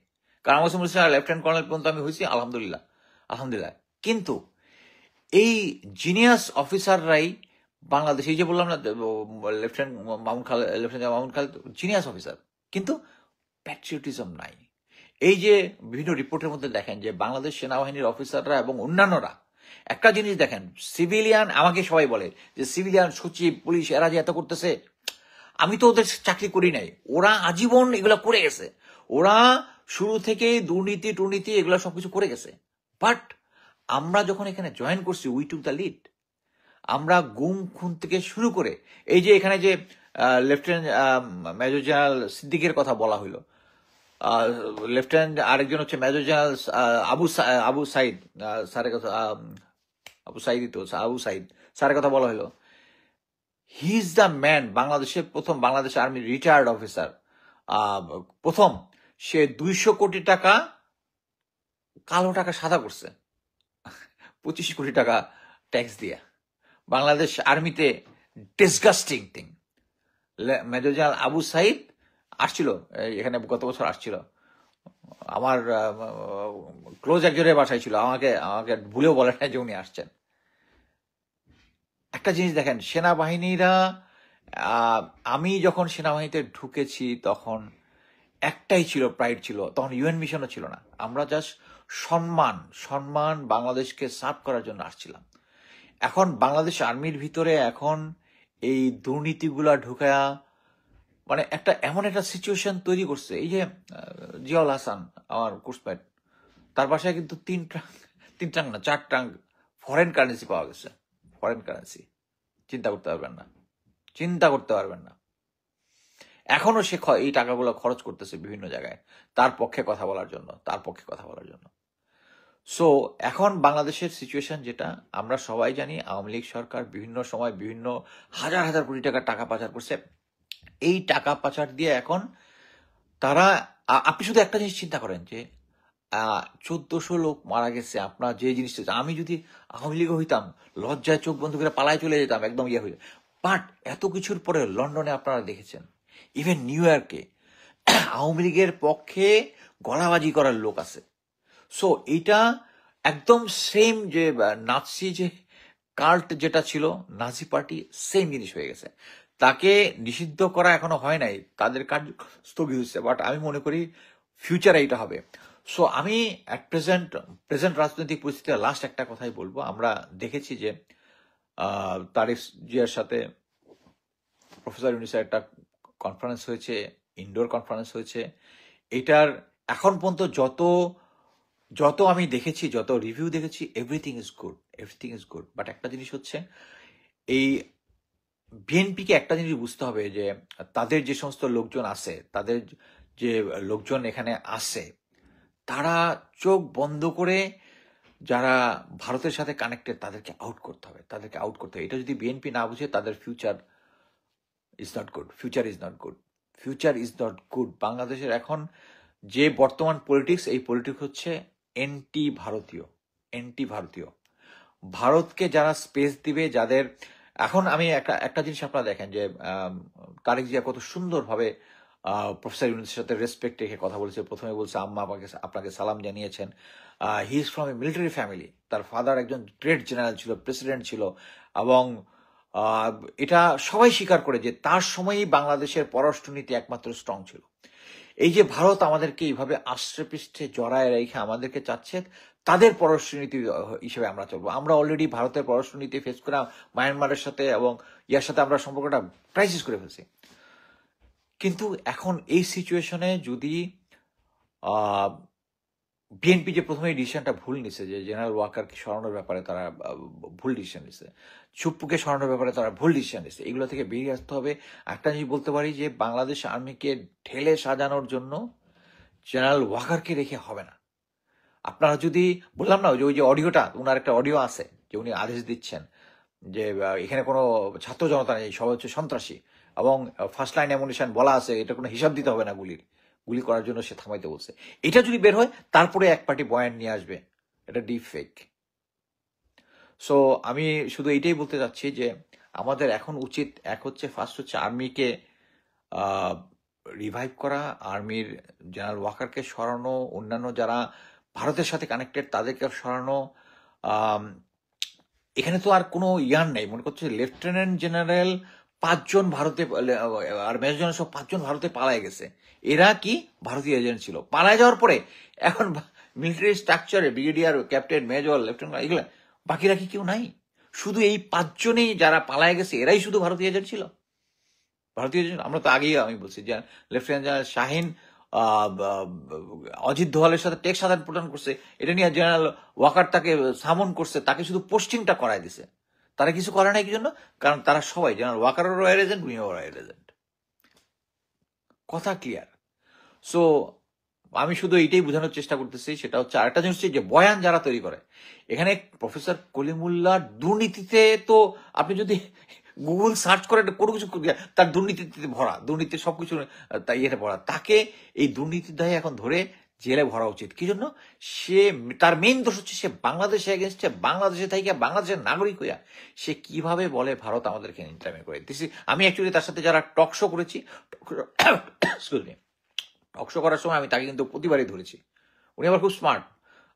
কারণ আমার বলছে লেফটেন্যান্ট কর্নেল পর্যন্ত আমি হয়েছি, আলহামদুলিল্লাহ। কিন্তু এই জিনিয়াস অফিসাররাই বাংলাদেশ, এই যে বললাম না lieutenant Mamun Khaled genius officer, কিন্তু প্যাট্রিয়টিজম নাই। এই যে বিভিন্ন রিপোর্টের মধ্যে দেখেন যে বাংলাদেশ সেনাবাহিনীর অফিসাররা এবং অন্যান্যরা, একটা জিনিস দেখেন, সিভিলিয়ান, আমাকে সবাই বলে যে সিভিলিয়ান সচিব, পুলিশ, এরা যে এত করতেছে, আমি তো ওদের চাকরি করি নাই, ওরা আজীবন এগুলা করে গেছে, ওরা শুরু থেকে দুর্নীতি এগুলা সবকিছু করে গেছে। বাট আমরা যখন এখানে জয়েন করছি, উই টুক দ্য লিড। আমরা গুম খুন থেকে শুরু করে, এই যে এখানে যে লেফটেন্যান্ট মেজর জেনারেল সিদ্দিকের কথা বলা হইলো, লেফটেন্যান্ট আরেকজন হচ্ছে মেজর জেনারেল আবু সাইদ স্যারের কথা, আবু সাইদ স্যারের কথা বলা হলো। হি ইজ দ্য ম্যান, বাংলাদেশের প্রথম বাংলাদেশ আর্মি রিটায়ার্ড অফিসার, প্রথম সে 200 কোটি টাকা কালো টাকা সাদা করছে 25 কোটি টাকা ট্যাক্স দিয়ে। বাংলাদেশ আর্মিতে disgusting thing. Major general Abu Saeed আসছিল এখানে, গত বছর আসছিল, আমার ক্লোজ একজনের বাসায় ছিল, আমাকে ভুলেও বলে না যে উনি আসছেন। একটা জিনিস দেখেন, সেনাবাহিনীরা, আমি যখন সেনাবাহিনীতে ঢুকেছি তখন একটাই ছিল, প্রাইড ছিল, তখন ইউএন মিশনও ছিল না, আমরা জাস্ট সম্মান বাংলাদেশকে সার্ভ করার জন্য আসছিলাম। এখন বাংলাদেশ আর্মির ভিতরে এখন এই দুর্নীতিগুলা ঢুকায়া মানে একটা এমন একটা সিচুয়েশন তৈরি করছে। এই যে জিয়াউল হাসান আমার কোর্সমেট, তার বাসায় কিন্তু 3 ট্রাঙ্ক না 4 ট্রাঙ্ক ফরেন কারেন্সি পাওয়া গেছে। ফরেন কারেন্সি চিন্তা করতে পারবেন না। এখনো সে এই টাকাগুলো খরচ করতেছে বিভিন্ন জায়গায় তার পক্ষে কথা বলার জন্য। সো এখন বাংলাদেশের সিচুয়েশন যেটা আমরা সবাই জানি, আওয়ামী লীগ সরকার বিভিন্ন সময় বিভিন্ন হাজার কোটি টাকা পাচার করছে। এই টাকা পাচার দিয়ে এখন তারা, আপনি শুধু একটা জিনিস চিন্তা করেন যে 1400 লোক মারা গেছে। আপনার যে জিনিসটা, আমি যদি আওয়ামী লীগ হইতাম, লজ্জায় চোখ বন্ধ করে পালায় চলে যেতাম, একদম ইয়ে হয়ে। বাট এত কিছুর পরে লন্ডনে আপনারা দেখেছেন, ইভেন নিউ ইয়র্কে আওয়ামী লীগের পক্ষে গলাবাজি করার লোক আছে। সো এটা একদম সেম যে নাৎসি যে কাল্ট যেটা ছিল, নাজি পার্টি, সেম জিনিস হয়ে গেছে। তাকে নিষিদ্ধ করা এখনো হয় নাই, তাদের কার্য স্থগিত হচ্ছে, বাট আমি মনে করি ফিউচারে এটা হবে। সো আমি প্রেজেন্ট রাজনৈতিক পরিস্থিতিতে লাস্ট একটা কথাই বলবো। আমরা দেখেছি যে তারেক জিয়ার সাথে প্রফেসর ইউনূসের একটা কনফারেন্স হয়েছে, ইনডোর কনফারেন্স হয়েছে। এটার এখন পর্যন্ত যত যত আমি দেখেছি, যত রিভিউ দেখেছি, এভরিথিং ইজ গুড, বাট একটা জিনিস হচ্ছে এই বিএনপিকে একটা জিনিস বুঝতে হবে যে তাদের যে সমস্ত লোকজন আছে, তাদের যে লোকজন এখানে আছে, তারা চোখ বন্ধ করে যারা ভারতের সাথে কানেক্টেড তাদেরকে আউট করতে হবে, এটা যদি বিএনপি না বুঝে তাদের ফিউচার ইজ নট গুড, বাংলাদেশের এখন যে বর্তমান পলিটিক্স, এই পলিটিক্স হচ্ছে এন্টি ভারতীয়। ভারতকে যারা স্পেস দিবে, যাদের এখন আমি একটা জিনিস আপনারা দেখেন যে তারেক জিয়া কত সুন্দরভাবে প্রফেসর ইউনূসের সাথে রেসপেক্ট রেখে কথা বলেছে। প্রথমে বলছে আম্মা আপনাকে সালাম জানিয়েছেন। He is from a military family, তার ফাদার একজন গ্রেট জেনারেল ছিল, প্রেসিডেন্ট ছিল, এবং এটা সবাই স্বীকার করে যে তার সময়ই বাংলাদেশের পররাষ্ট্রনীতি একমাত্র স্ট্রং ছিল। এই যে ভারত আমাদেরকে এইভাবে আষ্টে পৃষ্ঠে জড়ায় রেখে আমাদেরকে চাচ্ছে তাদের পররাষ্ট্রনীতি হিসেবে আমরা চলবো। আমরা অলরেডি ভারতের পররাষ্ট্রনীতি ফেস করে মায়ানমারের সাথে এবং ইয়ার সাথে আমরা সম্পর্কটা ক্রাইসিস করে ফেলছি। কিন্তু এখন এই সিচুয়েশনে যদি বিএনপি যে প্রথমে ডিসিশনটা ভুল নিছে, যে জেনারেল ওয়াকারকে সরানোর ব্যাপারে তারা ভুল ডিসিশন নিছে, ছুপ্পুকে সরানোর ব্যাপারে তারা ভুল ডিসিশন নিছে, এগুলো থেকে বেরিয়ে আসতে হবে। একটা জিনিস বলতে পারি যে বাংলাদেশ আর্মিকে ঢেলে সাজানোর জন্য জেনারেল ওয়াকারকে রেখে হবে না। আপনারা যদি বললাম না ওই যে অডিওটা, ওনার একটা অডিও আছে যে উনি আদেশ দিচ্ছেন যে এখানে কোনো ছাত্র জনতা নেই, সবাই হচ্ছে সন্ত্রাসী, এবং ফার্স্ট লাইন অ্যামুনিশন বলা আছে, এটা কোনো হিসাব দিতে হবে না, গুলি করার জন্য সে থামাইতে বলছে। এটা যদি বের হয় তারপরে এক পার্টি বয়ান নিয়ে আসবে, এটা ডিপ ফেক। সো আমি শুধু এইটাই বলতে চাচ্ছি যে আমাদের এখন উচিত ফার্স্ট হচ্ছে আর্মিকে রিভাইভ করা, আর্মির জেনারেল ওয়াকারকে সরানো, অন্যান্য যারা ভারতের সাথে কানেক্টেড তাদেরকে সরানো। এখানে তো আর কোনো ইয়ার নেই, মনে করছে লেফটেন্যান্ট জেনারেল 5 জন ভারতে, আর মেজর জেনারেল সব 5 জন ভারতে পালায় গেছে। এরা কি ভারতীয় এজেন্ট ছিল। পালায় যাওয়ার পরে এখন মিলিটারি স্ট্রাকচারে ব্রিগেডিয়ার, ক্যাপ্টেন, মেজর, লেফটেন্যান্ট, এগুলো বাকিরা কি কেউ নাই? শুধু এই 5 জনেই যারা পালায় গেছে এরাই শুধু ভারতীয় এজেন্ট ছিল। আমরা তো আগেই আমি বলছি যে লেফটেন্যান্ট জেনারেল শাহিন অজিত দোভালের সাথে টেক্সট আদান প্রদান করছে, এটা নিয়ে জেনারেল ওয়াকার তাকে সামন করছে, তাকে শুধু পোস্টিংটা করাই দিছে। তারা কিছু করে নাই কি জন্য? কারণ তারা সবাই জেনারেল ওয়াকারের রয়্যাল এজেন্ট, উনিও রয়্যাল এজেন্ট। কথা ক্লিয়ার। সো আমি শুধু এইটাই বোঝানোর চেষ্টা করতেছি, সেটা হচ্ছে আরেকটা জিনিস হচ্ছে যে বয়ান যারা তৈরি করে, এখানে প্রফেসর কলিমুল্লাহ দুর্নীতিতে, তো আপনি যদি গুগল সার্চ করে কোনো কিছু তার দুর্নীতিতে ভরা, দুর্নীতির সবকিছু তাই এটা ভরা, তাকে এই দুর্নীতির দায়ে এখন ধরে জেলে ভরা উচিত। কি জন্য? সে তার মেইন দোষ হচ্ছে সে বাংলাদেশে এগেনস্টে, বাংলাদেশে থেকে বাংলাদেশের নাগরিক হইয়া সে কিভাবে বলে ভারত আমাদেরকে ইন্টারমিনেট করে দিছি। আমি অ্যাকচুয়ালি তার সাথে যারা টক শো করেছি, টক শো করার সময় আমি তাকে কিন্তু প্রতিবারই ধরেছি। উনি আবার খুব স্মার্ট।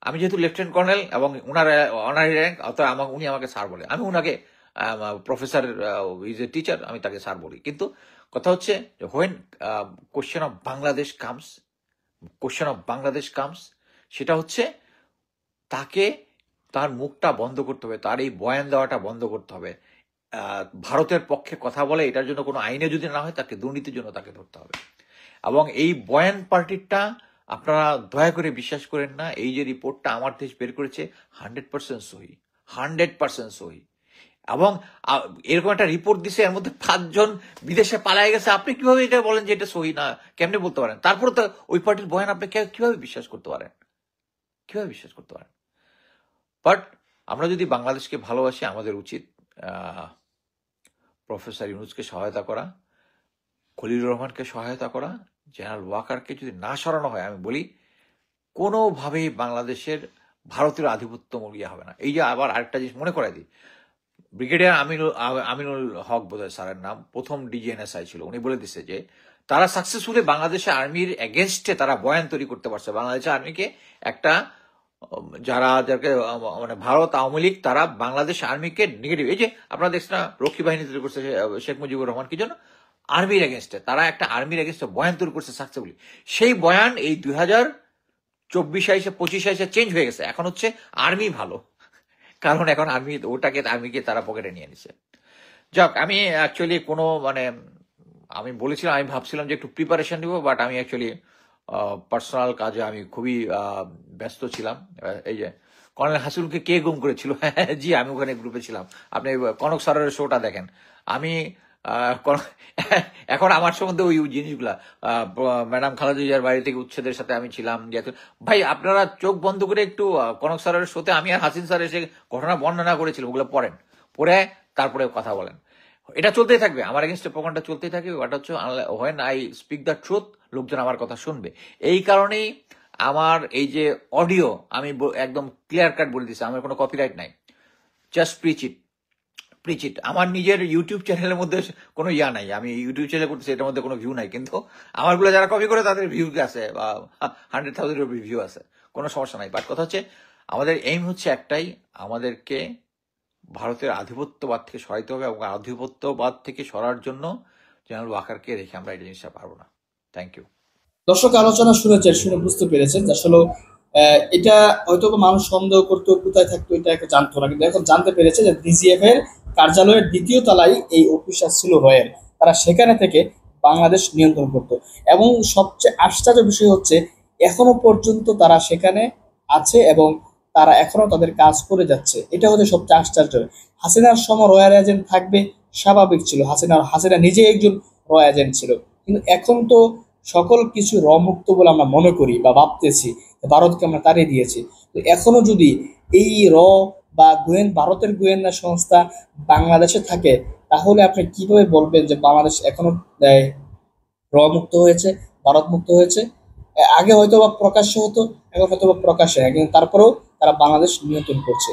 আমি যেহেতু লেফটেন্যান্ট কর্নেল এবং উনার অনারি র্যাঙ্ক, অর্থাৎ উনি আমাকে স্যার বলে, আমি উনাকে প্রফেসর, ইজ এ টিচার, আমি তাকে স্যার বলি। কিন্তু কথা হচ্ছে when question of Bangladesh comes, সেটা হচ্ছে তাকে তার মুখটা বন্ধ করতে হবে, তার এই বয়ান দেওয়াটা বন্ধ করতে হবে। ভারতের পক্ষে কথা বলে এটার জন্য কোনো আইনে যদি না হয়, তাকে দুর্নীতির জন্য তাকে ধরতে হবে। এবং এই বয়ান পার্টিটা আপনারা দয়া করে বিশ্বাস করেন না। এই যে রিপোর্টটা আমার দেশ বের করেছে 100% সহি, 100% সহি। এবং এরকম একটা রিপোর্ট দিছে, এর মধ্যে 5 জন বিদেশে পালায় গেছে। আপনি কিভাবে এটা বলেন যে এটা সহি না? কেমনে বলতে পারেন? তারপরে তো ওই পার্টির বয়ান আপনি কিভাবে বিশ্বাস করতে পারেন? বাট আমরা যদি বাংলাদেশকে ভালোবাসি, আমাদের উচিত প্রফেসর ইউনূসকে সহায়তা করা, খলিলুর রহমানকে সহায়তা করা। জেনারেল ওয়াকারকে যদি না সরানো হয়, আমি বলি কোনোভাবেই বাংলাদেশের ভারতের আধিপত্য মরিয়া হবে না। এই যে আবার আরেকটা জিনিস মনে করাই দিই, ব্রিগেডিয়ার আমিনুল হক বোধহয় স্যারের নাম, প্রথম ডিজিএনএসআই ছিল, উনি বলে দিচ্ছে যে তারা সাকসেসফুলি বাংলাদেশের আর্মির এগেনস্টে তারা বয়ান তৈরি করতে পারছে। বাংলাদেশের আর্মিকে একটা যাকে মানে ভারত আওয়ামী লীগ, তারা বাংলাদেশ আর্মিকে নেগেটিভ, এই যে আপনারা দেখছেন না রক্ষী বাহিনী তৈরি করছে শেখ মুজিবুর রহমান, কি জন্য? আর্মির এগেনস্টে। তারা একটা আর্মির এগেনস্টে বয়ান তৈরি করছে সাকসেসফুলি। সেই বয়ান এই 2024 আইসে 25 আইসে চেঞ্জ হয়ে গেছে। এখন হচ্ছে আর্মি ভালো, কারণ এখন আর্মিকে তারা পকেটে নিয়ে নিছে। যাক, আমি অ্যাকচুয়ালি কোনো আমি বলেছিলাম, আমি ভাবছিলাম যে একটু প্রিপারেশন নিব, বাট আমি অ্যাকচুয়ালি পার্সোনাল কাজে আমি খুবই ব্যস্ত ছিলাম। এই যে কর্নেল হাসিবুলকে কে গুম করেছিল, জি আমি ওখানে গ্রুপে ছিলাম। আপনি কনক সরের শোটা দেখেন। আমি এখন আমার সম্বন্ধে ওই জিনিসগুলা, ম্যাডাম খালেদা জিয়ার বাড়ি থেকে উচ্ছেদের সাথে আমি ছিলাম। ভাই আপনারা চোখ বন্ধ করে একটু কনক স্যারের শোতে আমি আর হাসিন স্যার এসে ঘটনা বর্ণনা করেছিলাম, ওগুলো পড়ে তারপরে কথা বলেন। এটা চলতেই থাকবে, আমার এগেনস্টে প্রোগ্রামটা চলতেই থাকবে। ওটা হচ্ছে when I speak the truth, লোকজন আমার কথা শুনবে। এই কারণেই আমার এই যে অডিও, আমি একদম ক্লিয়ার কাট বলে দিচ্ছি, আমার কোনো কপিরাইট নাই। জাস্ট প্রিচ ইট। আমার নিজের ইউটিউব চ্যানেলের মধ্যে কোনো ইয়া নাই, আমি ইউটিউব চ্যানেল করতেছি, এটার মধ্যে কোনো ভিউ নাই, কিন্তু আমারগুলো যারা কপি করে তাদের ভিউ আছে, 100,000 ভিউ আছে, কোনো সমস্যা নাই। বাট কথা হচ্ছে আমাদের এইম হচ্ছে একটাই, আমাদেরকে ভারতের আধিপত্যবাদ থেকে সরাইতে হবে, এবং আধিপত্যবাদ থেকে সরার জন্য জেনারেল ওয়াকারকে রেখে আমরা এই জিনিসটা পারবো না। Thank you. দর্শক আলোচনা শুনেছেন, শুনে বুঝতে পেরেছেন যে আসলে এটা হয়তো মানুষ সন্দেহ করতো, কোথায় থাকতো এটা একটা জানতো না, কিন্তু এখন জানতে পেরেছে যে ডিজিএফ এর কার্যালয়ের দ্বিতীয় তলায় এই অফিসটা ছিল রয়ের। তারা সেখানে থেকে বাংলাদেশ নিয়ন্ত্রণ করত, এবং সবচেয়ে আশ্চর্য বিষয় হচ্ছে এখনো পর্যন্ত তারা সেখানে আছে এবং তারা এখনো তাদের কাজ করে যাচ্ছে। এটা হচ্ছে সবচেয়ে আশ্চর্য। হাসিনার সময় রয়্যাল এজেন্ট থাকবে স্বাভাবিক ছিল, হাসিনা নিজে একজন র এজেন্ট ছিল, কিন্তু এখন তো সকল কিছু র মুক্ত বলে আমরা মনে করি বা ভাবতেছি, ভারতকে আমরা তাড়িয়ে দিয়েছি। তো এখনো যদি এই র বা ভারতের গোয়েন্দা সংস্থা বাংলাদেশে থাকে, তাহলে আপনি কিভাবে বলবেন যে বাংলাদেশ এখনো র মুক্ত হয়েছে, ভারত মুক্ত হয়েছে? আগে হয়তো বা প্রকাশ্য হতো, এখন হয়তো বা প্রকাশ্যে, কিন্তু তারপরেও তারা বাংলাদেশ নিয়ন্ত্রণ করছে।